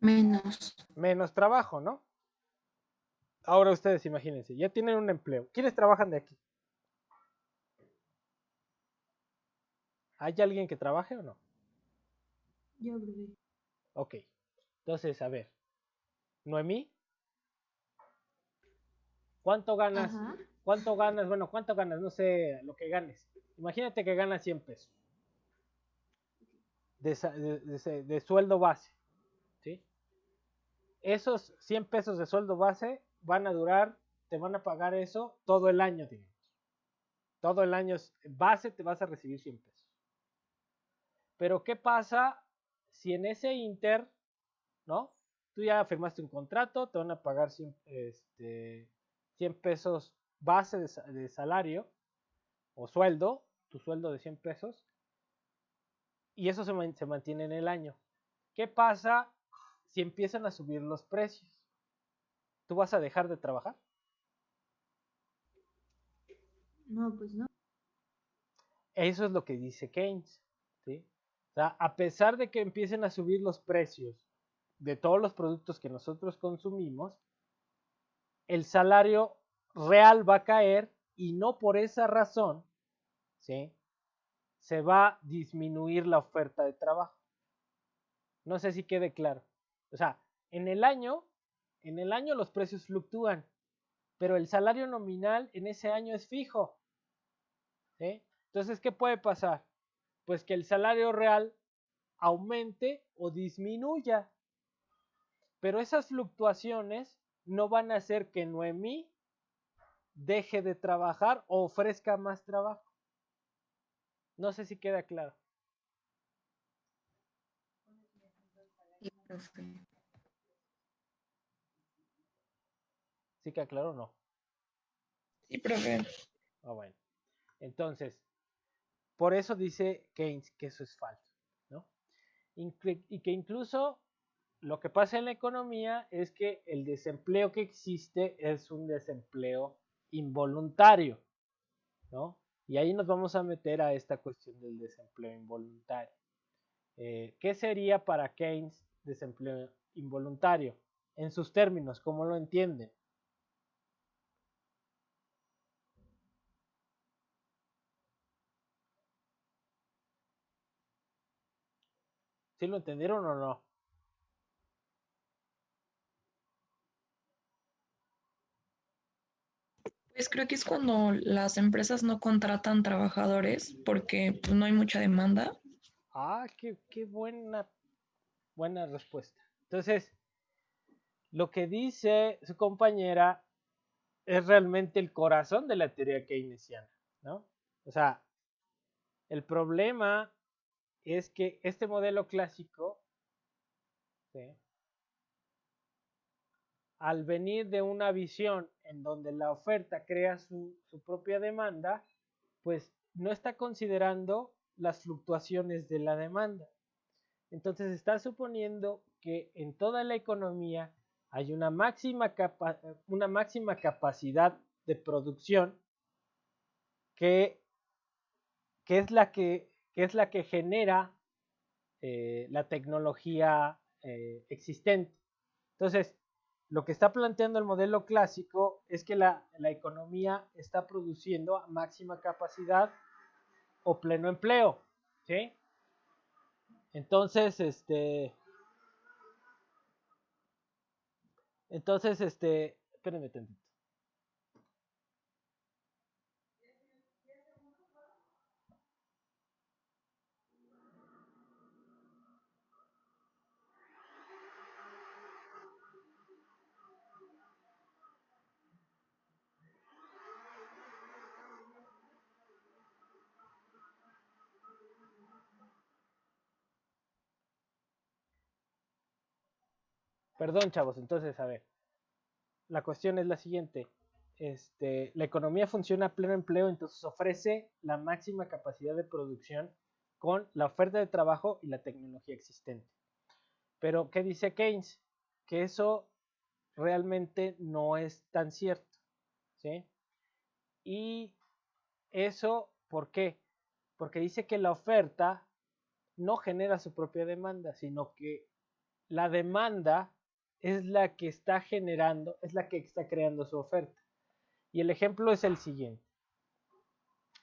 Menos. Menos trabajo, ¿no? Ahora ustedes imagínense, ya tienen un empleo. ¿Quiénes trabajan de aquí? ¿Hay alguien que trabaje o no? Yo, bebé. Ok. Entonces, a ver. Noemí, ¿cuánto ganas? Ajá. ¿Cuánto ganas? Bueno, ¿cuánto ganas? No sé lo que ganes. Imagínate que ganas 100 pesos de sueldo base, ¿sí? Esos 100 pesos de sueldo base van a durar, te van a pagar eso todo el año, digamos. Todo el año base te vas a recibir 100 pesos. Pero ¿qué pasa si en ese inter, ¿no? Tú ya firmaste un contrato, te van a pagar 100 pesos base de salario o sueldo, tu sueldo de 100 pesos, y eso se mantiene en el año. ¿Qué pasa si empiezan a subir los precios? ¿Tú vas a dejar de trabajar? No, pues no. Eso es lo que dice Keynes, ¿sí? O sea, a pesar de que empiecen a subir los precios de todos los productos que nosotros consumimos, el salario real va a caer y no por esa razón, ¿sí? Se va a disminuir la oferta de trabajo. No sé si quede claro. O sea, en el año los precios fluctúan, pero el salario nominal en ese año es fijo, ¿sí? Entonces, ¿qué puede pasar? Pues que el salario real aumente o disminuya, pero esas fluctuaciones no van a hacer que Noemí deje de trabajar o ofrezca más trabajo. No sé si queda claro. Sí, profe. ¿Sí queda claro o no? Sí, profe. Ah, bueno. Entonces, por eso dice Keynes que eso es falso, ¿no? Y que incluso lo que pasa en la economía es que el desempleo que existe es un desempleo involuntario, ¿no? Y ahí nos vamos a meter a esta cuestión del desempleo involuntario. ¿Qué sería para Keynes desempleo involuntario? En sus términos, ¿cómo lo entienden? ¿Sí lo entendieron o no? Pues creo que es cuando las empresas no contratan trabajadores porque pues, no hay mucha demanda. Ah, qué buena respuesta. Entonces, lo que dice su compañera es realmente el corazón de la teoría keynesiana, ¿no? O sea, el problema es que este modelo clásico, ¿sí? Al venir de una visión en donde la oferta crea su propia demanda, pues no está considerando las fluctuaciones de la demanda. Entonces está suponiendo que en toda la economía hay una máxima capacidad de producción que, que es la que genera la tecnología existente. Entonces, lo que está planteando el modelo clásico es que la economía está produciendo a máxima capacidad o pleno empleo, ¿sí? Entonces, espérenme tantito. Perdón, chavos, entonces, a ver, la cuestión es la siguiente. La economía funciona a pleno empleo, entonces ofrece la máxima capacidad de producción con la oferta de trabajo y la tecnología existente. Pero, ¿qué dice Keynes? Que eso realmente no es tan cierto, ¿sí? Y eso, ¿por qué? Porque dice que la oferta no genera su propia demanda, sino que la demanda es la que está generando, es la que está creando su oferta. Y el ejemplo es el siguiente.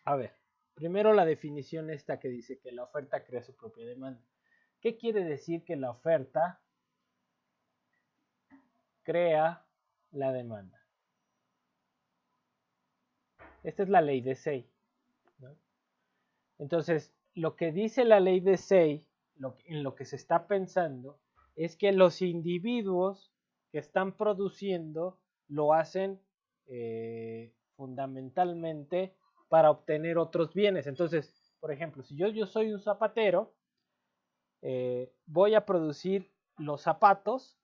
A ver, primero la definición esta que dice que la oferta crea su propia demanda. ¿Qué quiere decir que la oferta crea la demanda? Esta es la ley de Say, ¿no? Entonces, lo que dice la ley de Say, en lo que se está pensando, es que los individuos que están produciendo lo hacen fundamentalmente para obtener otros bienes. Entonces, por ejemplo, si yo soy un zapatero, voy a producir los zapatos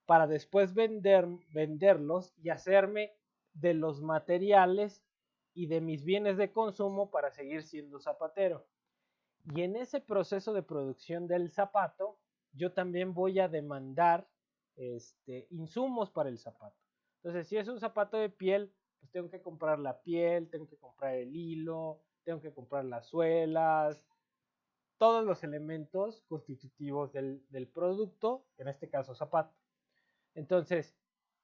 para después venderlos y hacerme de los materiales y de mis bienes de consumo para seguir siendo zapatero. Y en ese proceso de producción del zapato, yo también voy a demandar insumos para el zapato. Entonces, si es un zapato de piel, pues tengo que comprar la piel, tengo que comprar el hilo, tengo que comprar las suelas, todos los elementos constitutivos del producto, en este caso zapato. Entonces,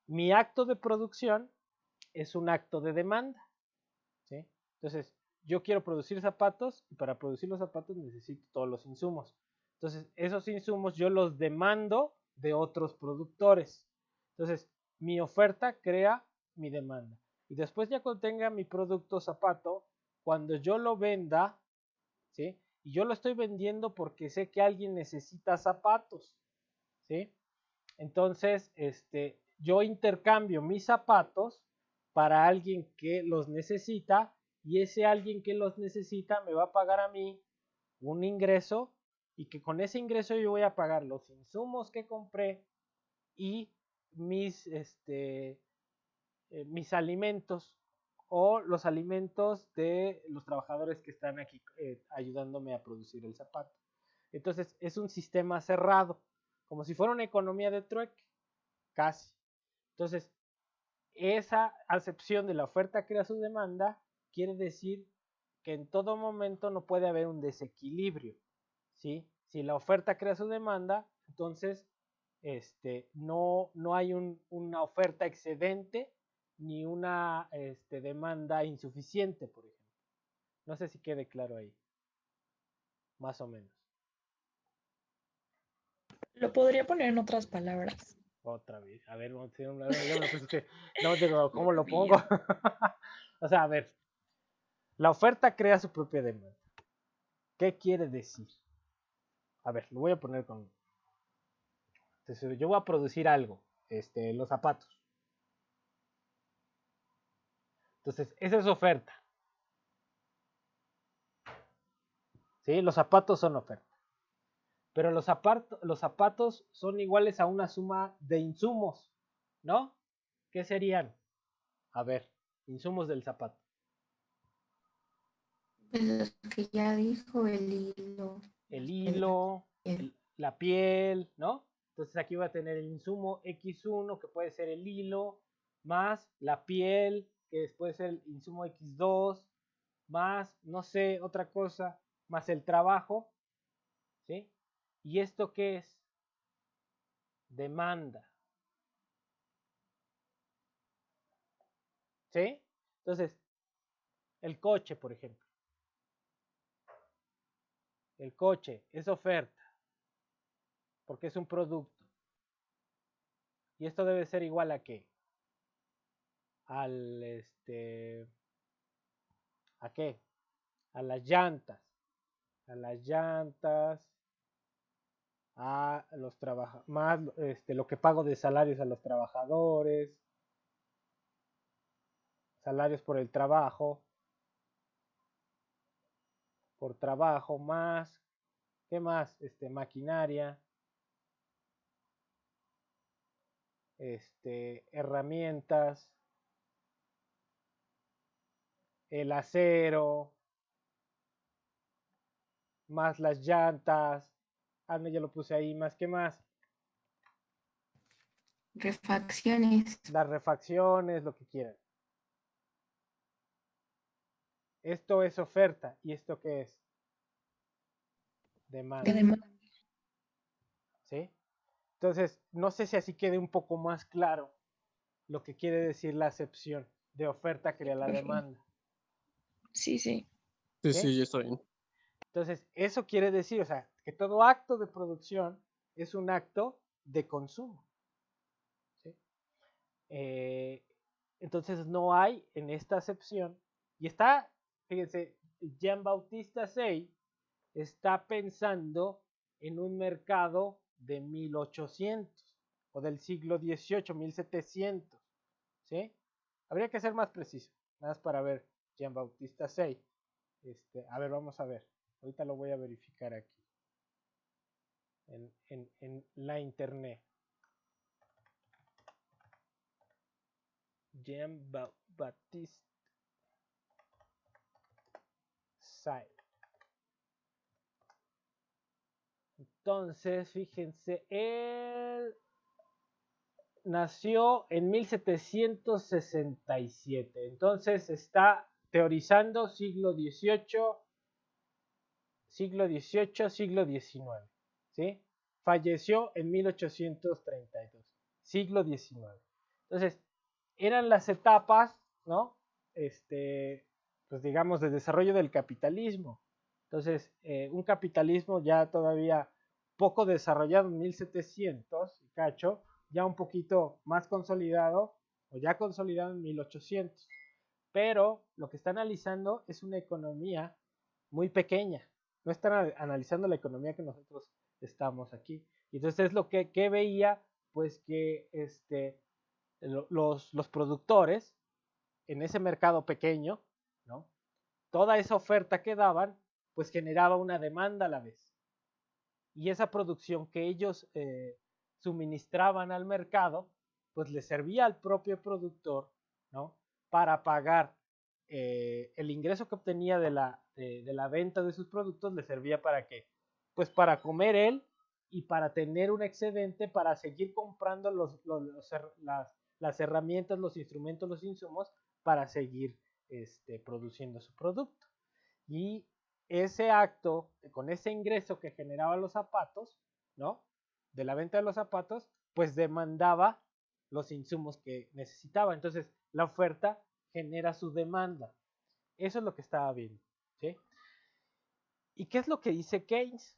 mi acto de producción es un acto de demanda, ¿sí? Entonces, yo quiero producir zapatos y para producir los zapatos necesito todos los insumos. Entonces, esos insumos yo los demando de otros productores. Entonces, mi oferta crea mi demanda. Y después ya cuando tenga mi producto zapato, cuando yo lo venda, ¿sí? Y yo lo estoy vendiendo porque sé que alguien necesita zapatos, ¿sí? Entonces, yo intercambio mis zapatos para alguien que los necesita y ese alguien que los necesita me va a pagar a mí un ingreso y que con ese ingreso yo voy a pagar los insumos que compré y mis alimentos o los alimentos de los trabajadores que están aquí ayudándome a producir el zapato. Entonces es un sistema cerrado, como si fuera una economía de trueque, casi. Entonces, esa acepción de la oferta crea su demanda quiere decir que en todo momento no puede haber un desequilibrio, ¿sí? Si la oferta crea su demanda, entonces no hay una oferta excedente ni una demanda insuficiente, por ejemplo. No sé si quede claro ahí, más o menos. Lo podría poner en otras palabras. Otra vez, a ver, no, digo, ¿cómo lo pongo? O sea, a ver, la oferta crea su propia demanda. ¿Qué quiere decir? A ver, lo voy a poner con... Entonces, yo voy a producir algo, los zapatos. Entonces, esa es oferta. ¿Sí? Los zapatos son oferta. Pero los zapatos son iguales a una suma de insumos, ¿no? ¿Qué serían? A ver, insumos del zapato. Pues los que ya dijo el hilo. El hilo, la piel, ¿no? Entonces aquí va a tener el insumo X1, que puede ser el hilo, más la piel, que puede ser el insumo X2, más, no sé, otra cosa, más el trabajo, ¿sí? ¿Y esto qué es? Demanda, ¿sí? Entonces, el coche, por ejemplo. El coche es oferta, porque es un producto. Y esto debe ser igual a qué? ¿A qué? A las llantas. A las llantas, a los trabajadores, más lo que pago de salarios a los trabajadores, salarios por el trabajo, por trabajo, más, ¿qué más? Maquinaria, herramientas, el acero, más las llantas. Ah, no, ya lo puse ahí, más que más. Refacciones. Las refacciones, lo que quieran. Esto es oferta. ¿Y esto qué es? Demanda. Demanda. ¿Sí? Entonces, no sé si así quede un poco más claro lo que quiere decir la acepción de oferta crea la demanda. Sí, sí. Sí, ¿Sí? sí, ya está bien. Entonces, eso quiere decir, o sea, que todo acto de producción es un acto de consumo. ¿Sí? Entonces, no hay en esta acepción, y está, fíjense, Jean-Baptiste Say está pensando en un mercado de 1800 o del siglo XVIII, 1700. ¿Sí? Habría que ser más preciso, nada más para ver Jean-Baptiste Say. A ver, vamos a ver. Ahorita lo voy a verificar aquí. En la internet. Jean-Baptiste Say. Entonces, fíjense, él nació en 1767. Entonces está teorizando siglo XVIII, siglo XIX. ¿Sí? Falleció en 1832, siglo XIX. Entonces, eran las etapas, ¿no? Pues digamos, de desarrollo del capitalismo. Entonces, un capitalismo ya todavía poco desarrollado en 1700, cacho, ya un poquito más consolidado, o ya consolidado en 1800. Pero lo que está analizando es una economía muy pequeña. No están analizando la economía que nosotros estamos aquí. Y entonces es lo que veía, pues que los productores en ese mercado pequeño, ¿no? Toda esa oferta que daban, pues generaba una demanda a la vez. Y esa producción que ellos suministraban al mercado, pues le servía al propio productor, ¿no? Para pagar el ingreso que obtenía de la venta de sus productos, le servía para qué? Pues para comer él y para tener un excedente para seguir comprando las herramientas, los instrumentos, los insumos para seguir produciendo su producto. Y ese acto, con ese ingreso que generaban los zapatos, ¿no? De la venta de los zapatos, pues demandaba los insumos que necesitaba. Entonces, la oferta genera su demanda. Eso es lo que estaba viendo, ¿sí? ¿Y qué es lo que dice Keynes?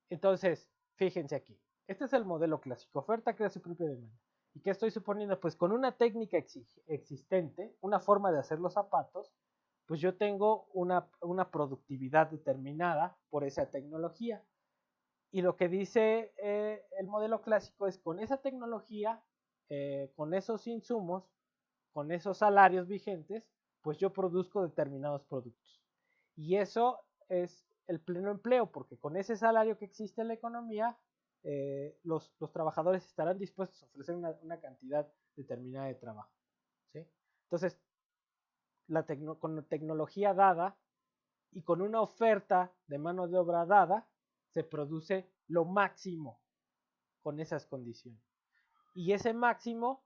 Entonces, fíjense aquí. Este es el modelo clásico. Oferta crea su propia demanda. ¿Y qué estoy suponiendo? Pues con una técnica existente, una forma de hacer los zapatos, pues yo tengo una productividad determinada por esa tecnología. Y lo que dice el modelo clásico es con esa tecnología, con esos insumos, con esos salarios vigentes, pues yo produzco determinados productos. Y eso es el pleno empleo, porque con ese salario que existe en la economía, los trabajadores estarán dispuestos a ofrecer una cantidad determinada de trabajo. ¿Sí? Entonces, con tecnología dada y con una oferta de mano de obra dada, se produce lo máximo con esas condiciones. Y ese máximo,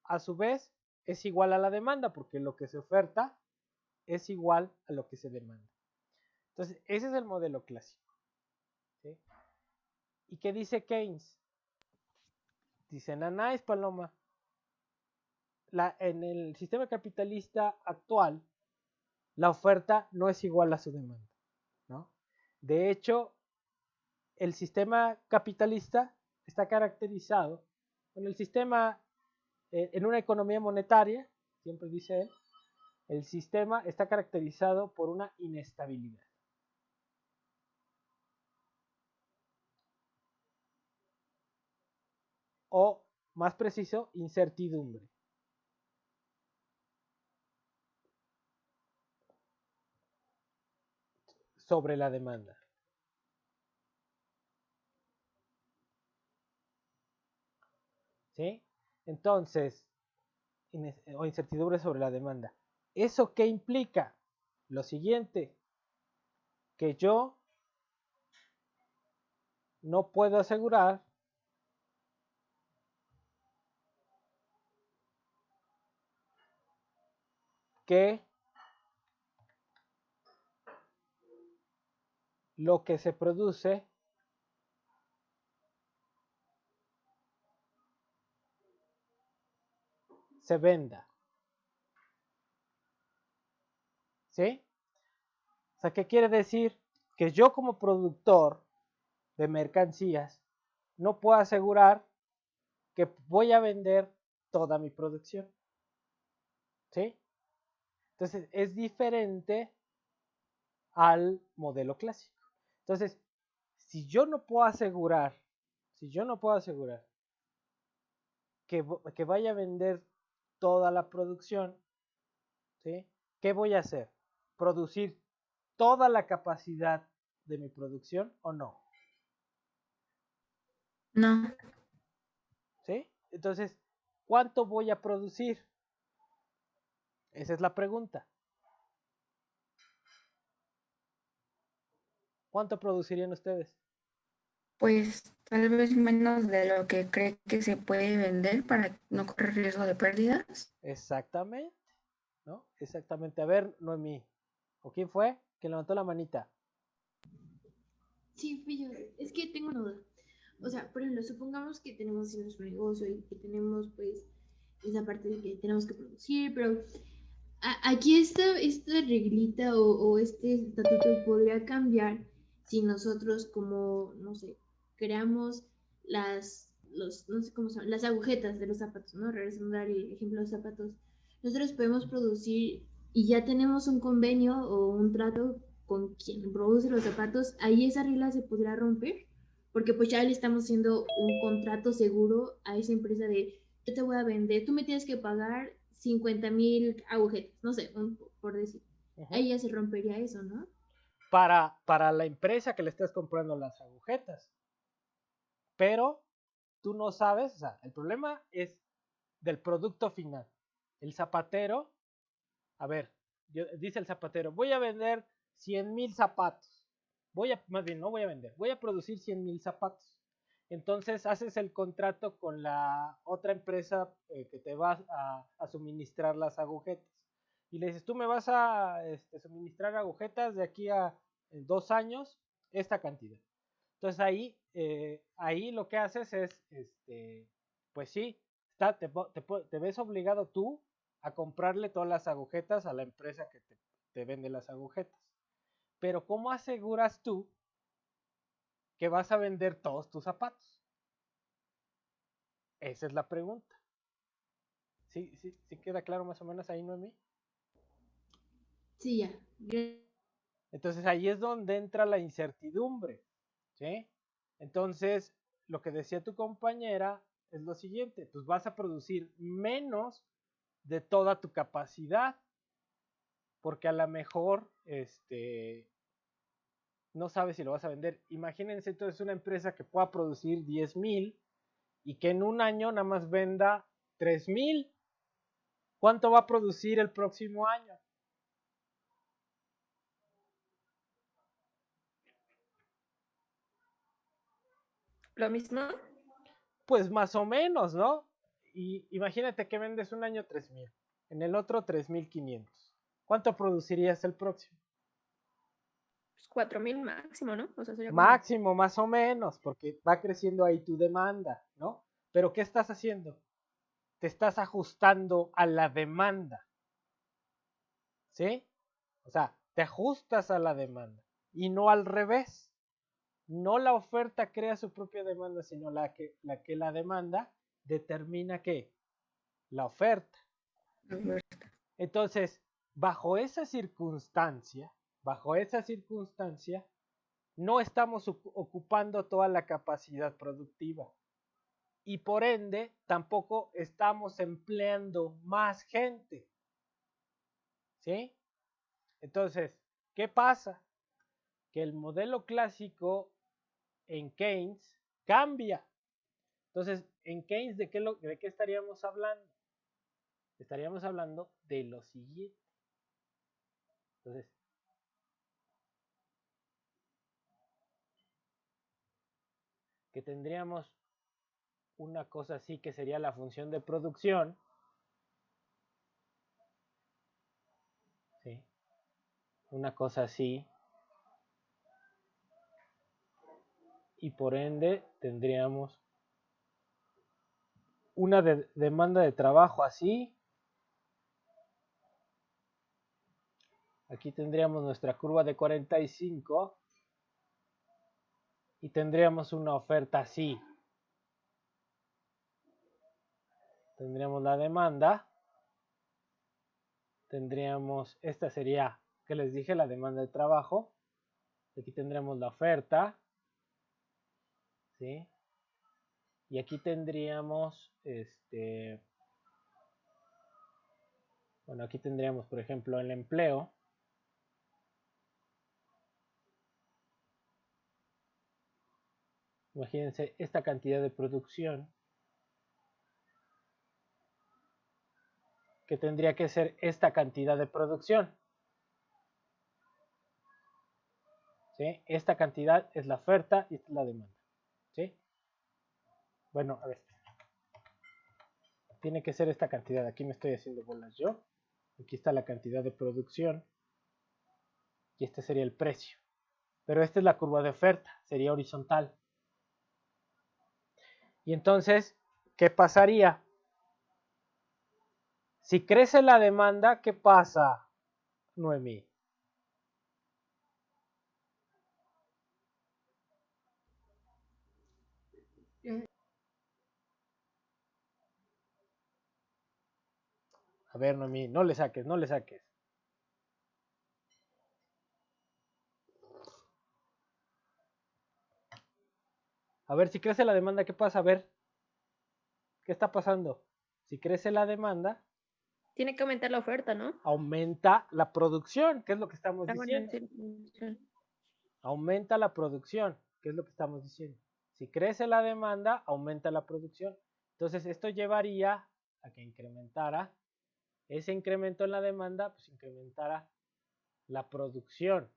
a su vez, es igual a la demanda, porque lo que se oferta es igual a lo que se demanda. Entonces, ese es el modelo clásico. ¿Sí? ¿Y qué dice Keynes? Dice, Nanáis Paloma, en el sistema capitalista actual, la oferta no es igual a su demanda, ¿no? De hecho, el sistema capitalista está caracterizado, bueno, el sistema, en una economía monetaria, siempre dice él, el sistema está caracterizado por una inestabilidad. O, más preciso, incertidumbre. Sobre la demanda. ¿sí? Entonces, o incertidumbre sobre la demanda. ¿Eso qué implica? Lo siguiente, que yo no puedo asegurar que lo que se produce se venda. ¿Sí? O sea, ¿qué quiere decir? Que yo como productor de mercancías no puedo asegurar que voy a vender toda mi producción. ¿Sí? Entonces, es diferente al modelo clásico. Entonces, si yo no puedo asegurar que vaya a vender toda la producción, ¿sí? ¿Qué voy a hacer? ¿Producir toda la capacidad de mi producción o no? No, ¿Sí? Entonces, ¿cuánto voy a producir? Esa es la pregunta. ¿Cuánto producirían ustedes? pues tal vez menos de lo que cree que se puede vender para no correr riesgo de pérdidas. Exactamente, ¿no? Exactamente. A ver, Noemí, ¿o quién fue que levantó la manita? Sí, fui yo. Es que tengo una duda. O sea, por ejemplo, supongamos que tenemos nuestro negocio y que tenemos pues esa parte de que tenemos que producir, pero aquí esta reglita o este estatuto podría cambiar si nosotros como, no sé, creamos no sé cómo se llaman, las agujetas de los zapatos, ¿no? Regresando al ejemplo de los zapatos. Nosotros podemos producir y ya tenemos un convenio o un trato con quien produce los zapatos, ahí esa regla se podría romper, porque pues ya le estamos haciendo un contrato seguro a esa empresa de yo te voy a vender, tú me tienes que pagar 50,000 agujetas, no sé, por decir. Ahí ya se rompería eso, ¿no? Para la empresa que le estás comprando las agujetas. Pero tú no sabes, o sea, el problema es del producto final. El zapatero, a ver, dice el zapatero, voy a vender 100,000 zapatos. Más bien, no voy a vender, voy a producir 100,000 zapatos. Entonces haces el contrato con la otra empresa que te va a suministrar las agujetas. Y le dices, tú me vas a suministrar agujetas de aquí a 2 años, esta cantidad. Entonces ahí lo que haces es, pues sí, te ves obligado tú a comprarle todas las agujetas a la empresa que te vende las agujetas. Pero ¿cómo aseguras tú que vas a vender todos tus zapatos? Esa es la pregunta. ¿Sí queda claro más o menos ahí, Noemí? Sí, ya. Entonces ahí es donde entra la incertidumbre, ¿sí? Entonces, lo que decía tu compañera es lo siguiente, pues vas a producir menos de toda tu capacidad, porque a lo mejor, no sabes si lo vas a vender. Imagínense entonces una empresa que pueda producir 10,000 y que en un año nada más venda 3,000. ¿Cuánto va a producir el próximo año? ¿Lo mismo? Pues más o menos, ¿no? Y imagínate que vendes un año 3,000, en el otro 3,500. ¿Cuánto producirías el próximo? Pues 4,000 máximo, ¿no? O sea, sería como... Máximo, más o menos, porque va creciendo ahí tu demanda, ¿no? Pero ¿qué estás haciendo? Te estás ajustando a la demanda, ¿sí? O sea, te ajustas a la demanda y no al revés. No la oferta crea su propia demanda, sino la demanda determina ¿qué? La oferta. Entonces, bajo esa circunstancia, no estamos ocupando toda la capacidad productiva y por ende tampoco estamos empleando más gente, ¿sí? Entonces, ¿qué pasa? Que el modelo clásico en Keynes cambia. Entonces, en Keynes, ¿de qué estaríamos hablando? Estaríamos hablando de lo siguiente. Entonces, que tendríamos una cosa así que sería la función de producción. ¿Sí? Una cosa así. Y por ende tendríamos una demanda de trabajo así. Aquí tendríamos nuestra curva de 45 y tendríamos una oferta así. Tendríamos la demanda. Tendríamos, esta sería, que les dije, la demanda de trabajo. Aquí tendríamos la oferta. ¿Sí? Y aquí tendríamos, bueno, aquí tendríamos, por ejemplo, el empleo. Imagínense esta cantidad de producción que tendría que ser esta cantidad de producción. ¿Sí? Esta cantidad es la oferta y esta es la demanda. ¿Sí? Bueno, a ver. Tiene que ser esta cantidad. Aquí me estoy haciendo bolas yo. Aquí está la cantidad de producción. Y este sería el precio. Pero esta es la curva de oferta. Sería horizontal. Y entonces, ¿qué pasaría? Si crece la demanda, ¿qué pasa, Noemí? A ver, Noemí, no le saques, no le saques. A ver, si crece la demanda, ¿qué pasa? A ver, ¿qué está pasando? Si crece la demanda, Tiene que aumentar la oferta, ¿no? aumenta la producción, ¿qué es lo que estamos Bueno, diciendo? sí. Aumenta la producción, ¿qué es lo que estamos diciendo? Si crece la demanda, aumenta la producción. Entonces, esto llevaría a que incrementara, ese incremento en la demanda, pues incrementara la producción.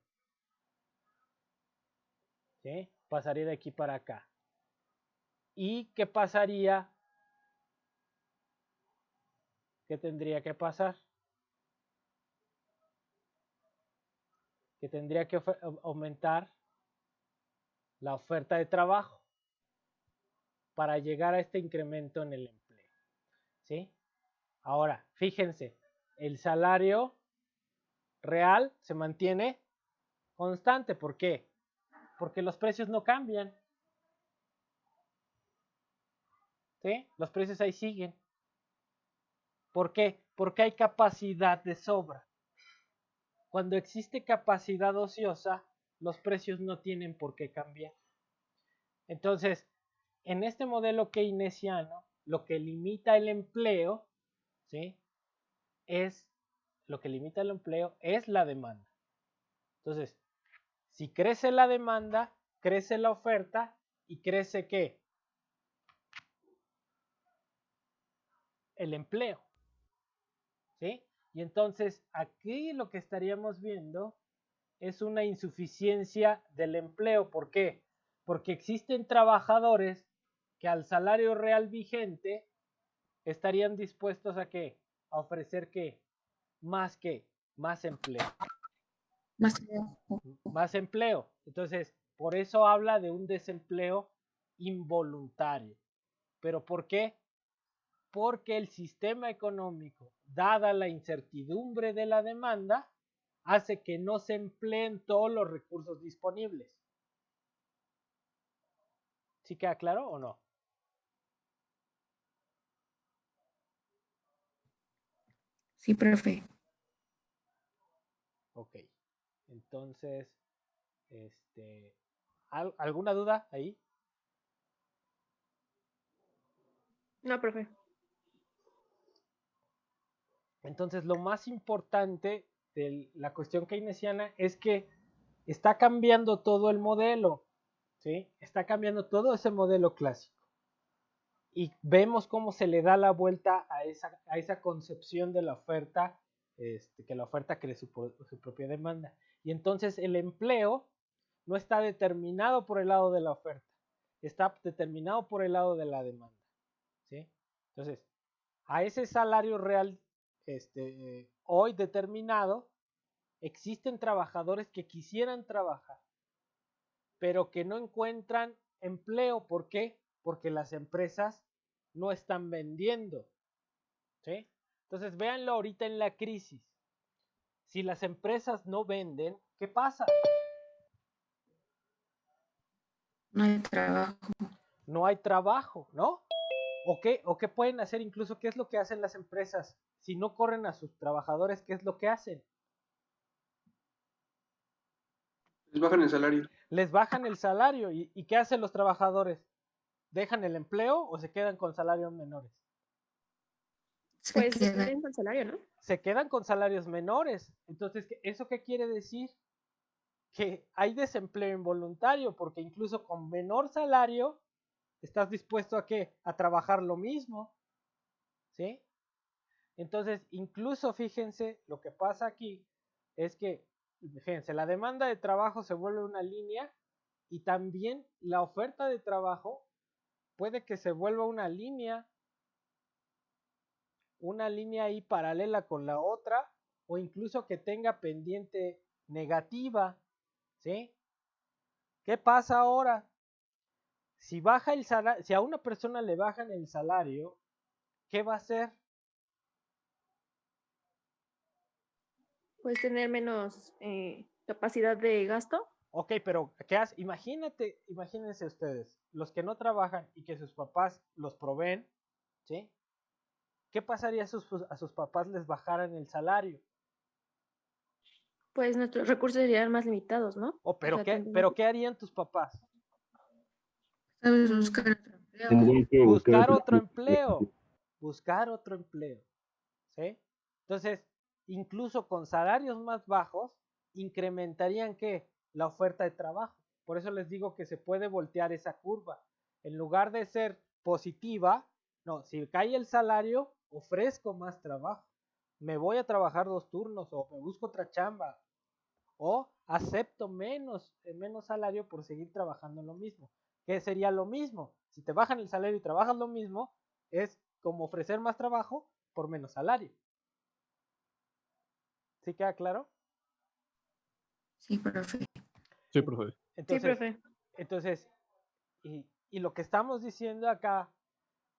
¿Sí? Pasaría de aquí para acá. ¿Y qué pasaría? ¿Qué tendría que pasar? Que tendría que aumentar la oferta de trabajo para llegar a este incremento en el empleo. ¿Sí? Ahora, fíjense, el salario real se mantiene constante. ¿Por qué? Porque los precios no cambian. ¿Sí? Los precios ahí siguen. ¿Por qué? Porque hay capacidad de sobra. Cuando existe capacidad ociosa, los precios no tienen por qué cambiar. Entonces, en este modelo keynesiano, lo que limita el empleo, ¿sí? Lo que limita el empleo es la demanda. Entonces, si crece la demanda, crece la oferta y crece ¿qué? El empleo. ¿Sí? Y entonces aquí lo que estaríamos viendo es una insuficiencia del empleo. ¿Por qué? Porque existen trabajadores que al salario real vigente estarían dispuestos a ¿qué? A ofrecer ¿qué? Más empleo. Más empleo. Entonces, por eso habla de un desempleo involuntario. ¿Pero por qué? Porque el sistema económico, dada la incertidumbre de la demanda, hace que no se empleen todos los recursos disponibles. ¿Sí queda claro o no? Sí, profe. Ok. Entonces, ¿alguna duda ahí? No, profe. Entonces, lo más importante de la cuestión keynesiana es que está cambiando todo el modelo, ¿sí? Está cambiando todo ese modelo clásico. y vemos cómo se le da la vuelta a esa concepción de la oferta, que la oferta cree su propia demanda. Y entonces el empleo no está determinado por el lado de la oferta, está determinado por el lado de la demanda, ¿sí? Entonces, a ese salario real hoy determinado, existen trabajadores que quisieran trabajar, pero que no encuentran empleo. ¿Por qué? Porque las empresas no están vendiendo, ¿sí? Entonces, véanlo ahorita en la crisis. Si las empresas no venden, ¿qué pasa? No hay trabajo. No hay trabajo, ¿no? ¿O qué pueden hacer? Incluso, ¿qué es lo que hacen las empresas? Si no corren a sus trabajadores, ¿qué es lo que hacen? Les bajan el salario. Les bajan el salario. ¿Y qué hacen los trabajadores? ¿Dejan el empleo o se quedan con salarios menores? Pues depende del salario, ¿no? Se quedan con salarios menores. Entonces, ¿eso qué quiere decir? Que hay desempleo involuntario, porque incluso con menor salario estás dispuesto a ¿qué? A trabajar lo mismo, ¿sí? Entonces, incluso fíjense, lo que pasa aquí es que, fíjense, la demanda de trabajo se vuelve una línea y también la oferta de trabajo puede que se vuelva una línea ahí paralela con la otra, o incluso que tenga pendiente negativa, ¿sí? ¿Qué pasa ahora? Si baja el salario, si a una persona le bajan el salario, ¿qué va a hacer? Puedes tener menos capacidad de gasto. Ok, pero ¿qué hace? Imagínense ustedes, los que no trabajan y que sus papás los proveen, ¿sí? ¿Qué pasaría si a sus papás les bajaran el salario? Pues nuestros recursos serían más limitados, ¿no? Pero ¿qué harían tus papás? ¿Sabes? Buscar otro empleo. Tendrían que Buscar otro empleo. Buscar otro empleo, ¿sí? Entonces, incluso con salarios más bajos, incrementarían ¿qué? La oferta de trabajo. Por eso les digo que se puede voltear esa curva. En lugar de ser positiva, no, si cae el salario, ofrezco más trabajo. Me voy a trabajar 2 turnos o me busco otra chamba o acepto menos salario por seguir trabajando en lo mismo. ¿Qué sería lo mismo? Si te bajan el salario y trabajas lo mismo, es como ofrecer más trabajo por menos salario. ¿Sí queda claro? Sí, profe. Sí, profe. Entonces, sí, profe. Entonces, y lo que estamos diciendo acá,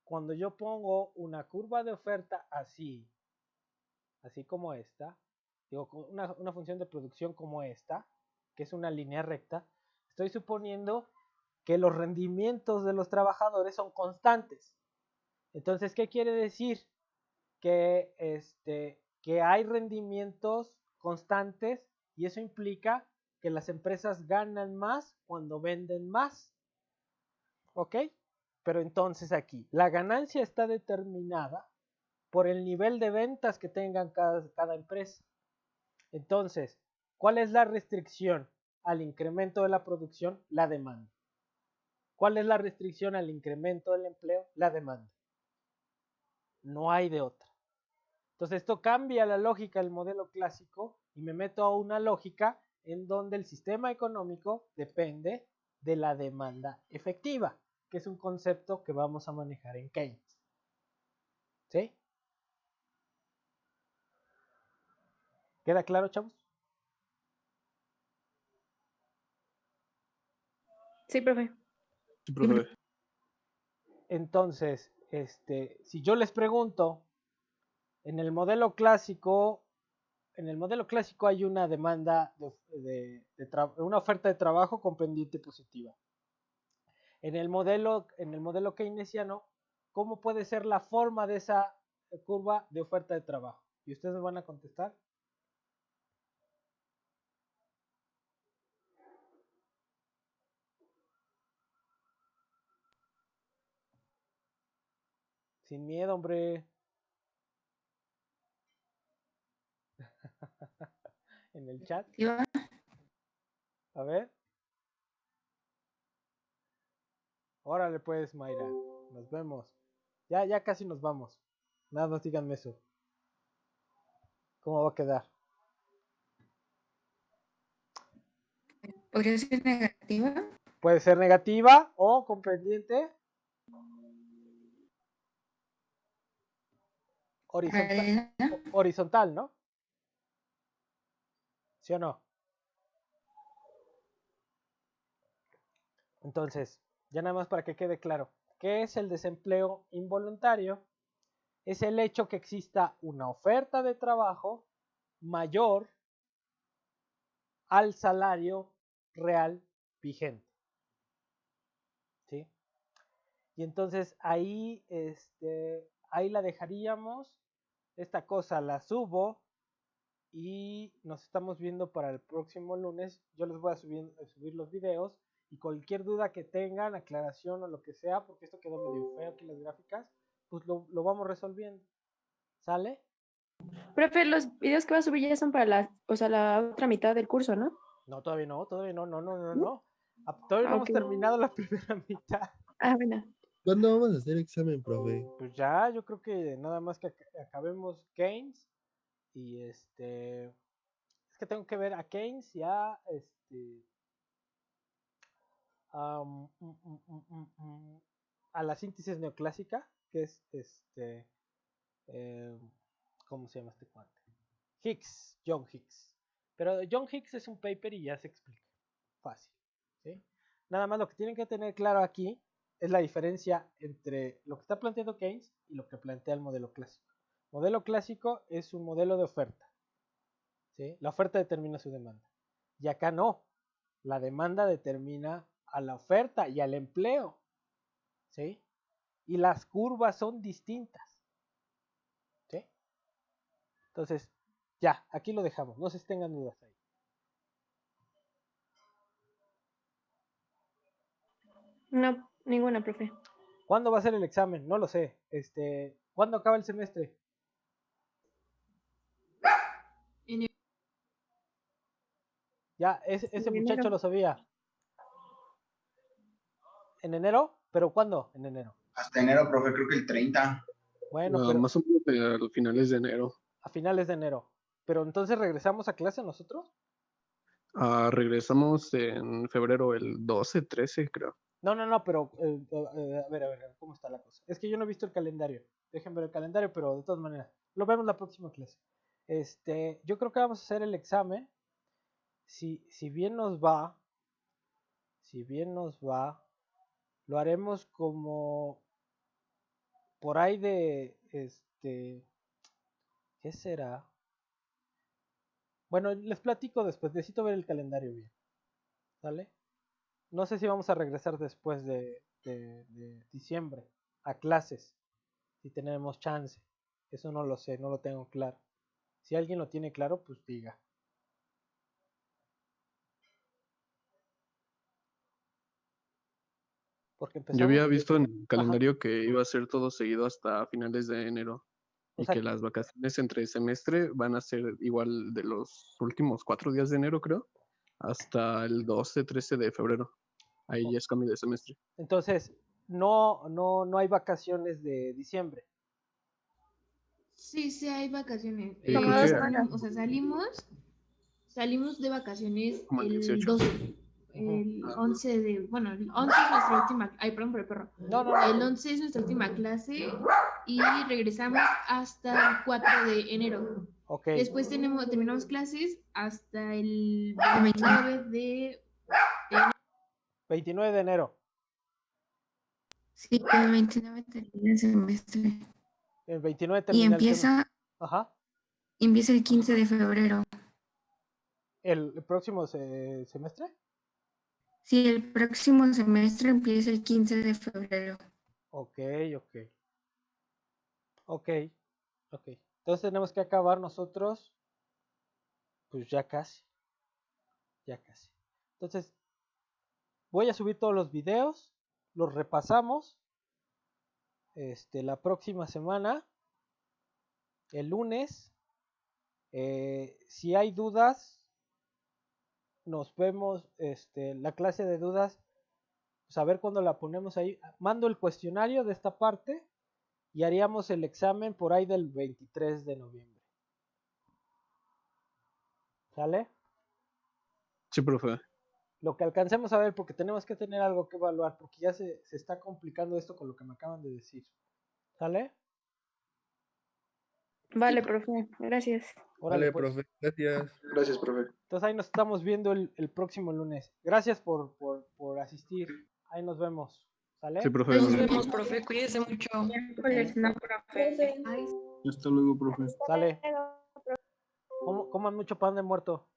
cuando yo pongo una curva de oferta así como esta, digo, una función de producción como esta, que es una línea recta, estoy suponiendo que los rendimientos de los trabajadores son constantes. Entonces, ¿qué quiere decir? Que hay rendimientos constantes y eso implica que las empresas ganan más cuando venden más. ¿Ok? Pero entonces aquí, la ganancia está determinada por el nivel de ventas que tengan cada empresa. Entonces, ¿cuál es la restricción al incremento de la producción? La demanda. ¿Cuál es la restricción al incremento del empleo? La demanda. No hay de otra. Entonces, esto cambia la lógica del modelo clásico y me meto a una lógica en donde el sistema económico depende de la demanda efectiva, que es un concepto que vamos a manejar en Keynes. ¿Sí? ¿Queda claro, chavos? Sí, profe. Sí, profe. Entonces, si yo les pregunto, en el modelo clásico hay una demanda una oferta de trabajo con pendiente positiva. En el modelo keynesiano, ¿cómo puede ser la forma de esa curva de oferta de trabajo? ¿Y ustedes me van a contestar? Sin miedo, hombre. En el chat. A ver. Órale pues, Mayra. Nos vemos. Ya casi nos vamos. Nada más díganme eso. ¿Cómo va a quedar? ¿Podría ser negativa? Puede ser negativa o con pendiente horizontal, ¿Paralela? horizontal, ¿no? ¿Sí o no? Entonces, ya nada más para que quede claro, ¿qué es el desempleo involuntario? Es el hecho que exista una oferta de trabajo mayor al salario real vigente. ¿Sí? Y entonces ahí, ahí la dejaríamos. Esta cosa la subo y nos estamos viendo para el próximo lunes. Yo les voy a subir los videos y cualquier duda que tengan, aclaración o lo que sea, porque esto quedó medio feo aquí las gráficas, pues lo vamos resolviendo. ¿Sale? Profe, los videos que va a subir ya son para la otra mitad del curso, ¿no? No, todavía no. Todavía no hemos Ok. terminado la primera mitad. Ah, bueno. ¿Cuándo vamos a hacer examen, profe? Pues ya, yo creo que nada más que acabemos Keynes y es que tengo que ver a Keynes y a a la síntesis neoclásica, que es eh, ¿cómo se llama este cuate? John Hicks. Pero John Hicks es un paper y ya se explica. Fácil. ¿Sí? Nada más lo que tienen que tener claro aquí es la diferencia entre lo que está planteando Keynes y lo que plantea el modelo clásico. Modelo clásico es un modelo de oferta. ¿Sí? La oferta determina su demanda. Y acá no. La demanda determina a la oferta y al empleo. ¿Sí? Y las curvas son distintas. ¿Sí? Entonces, ya, aquí lo dejamos. No se tengan dudas ahí. No, ninguna, profe. ¿Cuándo va a ser el examen? No lo sé. ¿Cuándo acaba el semestre? Ya, ese muchacho lo sabía. ¿En enero? ¿Pero cuándo? En enero. Hasta enero, profe, creo que el 30. Bueno, pero Más o menos a finales de enero. a finales de enero. Pero entonces regresamos a clase nosotros. Regresamos en febrero, el 12, 13, creo. No, pero a ver, ¿cómo está la cosa? Es que yo no he visto el calendario. Dejen ver el calendario, pero de todas maneras, lo vemos la próxima clase. Yo creo que vamos a hacer el examen. Si bien nos va, lo haremos como por ahí de, ¿qué será? Bueno, les platico después, necesito ver el calendario bien, ¿sale? No sé si vamos a regresar después de diciembre a clases, si tenemos chance. Eso no lo sé, no lo tengo claro. Si alguien lo tiene claro, pues diga. Porque Yo empezamos. había visto en el Ajá. calendario que iba a ser todo seguido hasta finales de enero. O Y sea, que las vacaciones entre semestre van a ser igual de los últimos 4 días de enero, creo, hasta el 12, 13 de febrero. Ahí ya es cambio de semestre. entonces, no hay vacaciones de diciembre. Sí, hay vacaciones. Como dos O sea, salimos de vacaciones como el el 18. 12. El 11 de, bueno, el 11 es nuestra última, ay, perdón por el perro. No. El 11 es nuestra última clase y regresamos hasta el 4 de enero. Ok. Después terminamos clases hasta el 29 de 29 de enero. Sí, el 29 termina el semestre. El 29 Y termina el semestre. empieza el 15 de febrero. ¿El próximo semestre? Sí, el próximo semestre empieza el 15 de febrero. Ok. Entonces tenemos que acabar nosotros, pues ya casi. Entonces, voy a subir todos los videos, los repasamos. La próxima semana, el lunes. Si hay dudas, nos vemos, la clase de dudas, pues a ver cuándo la ponemos ahí. Mando el cuestionario de esta parte y haríamos el examen por ahí del 23 de noviembre. ¿Sale? Sí, profe. Lo que alcancemos a ver, porque tenemos que tener algo que evaluar, porque ya se está complicando esto con lo que me acaban de decir. ¿Sale? Vale, profe, gracias. Órale, Vale, pues. profe, gracias. Gracias, profe. Entonces ahí nos estamos viendo el próximo lunes. Gracias por asistir. Ahí nos vemos. ¿Sale? Sí, profe. Nos vemos, profe. Cuídese mucho. Miércoles, no, profe. Hasta luego, profe. Sale. Coman mucho pan de muerto.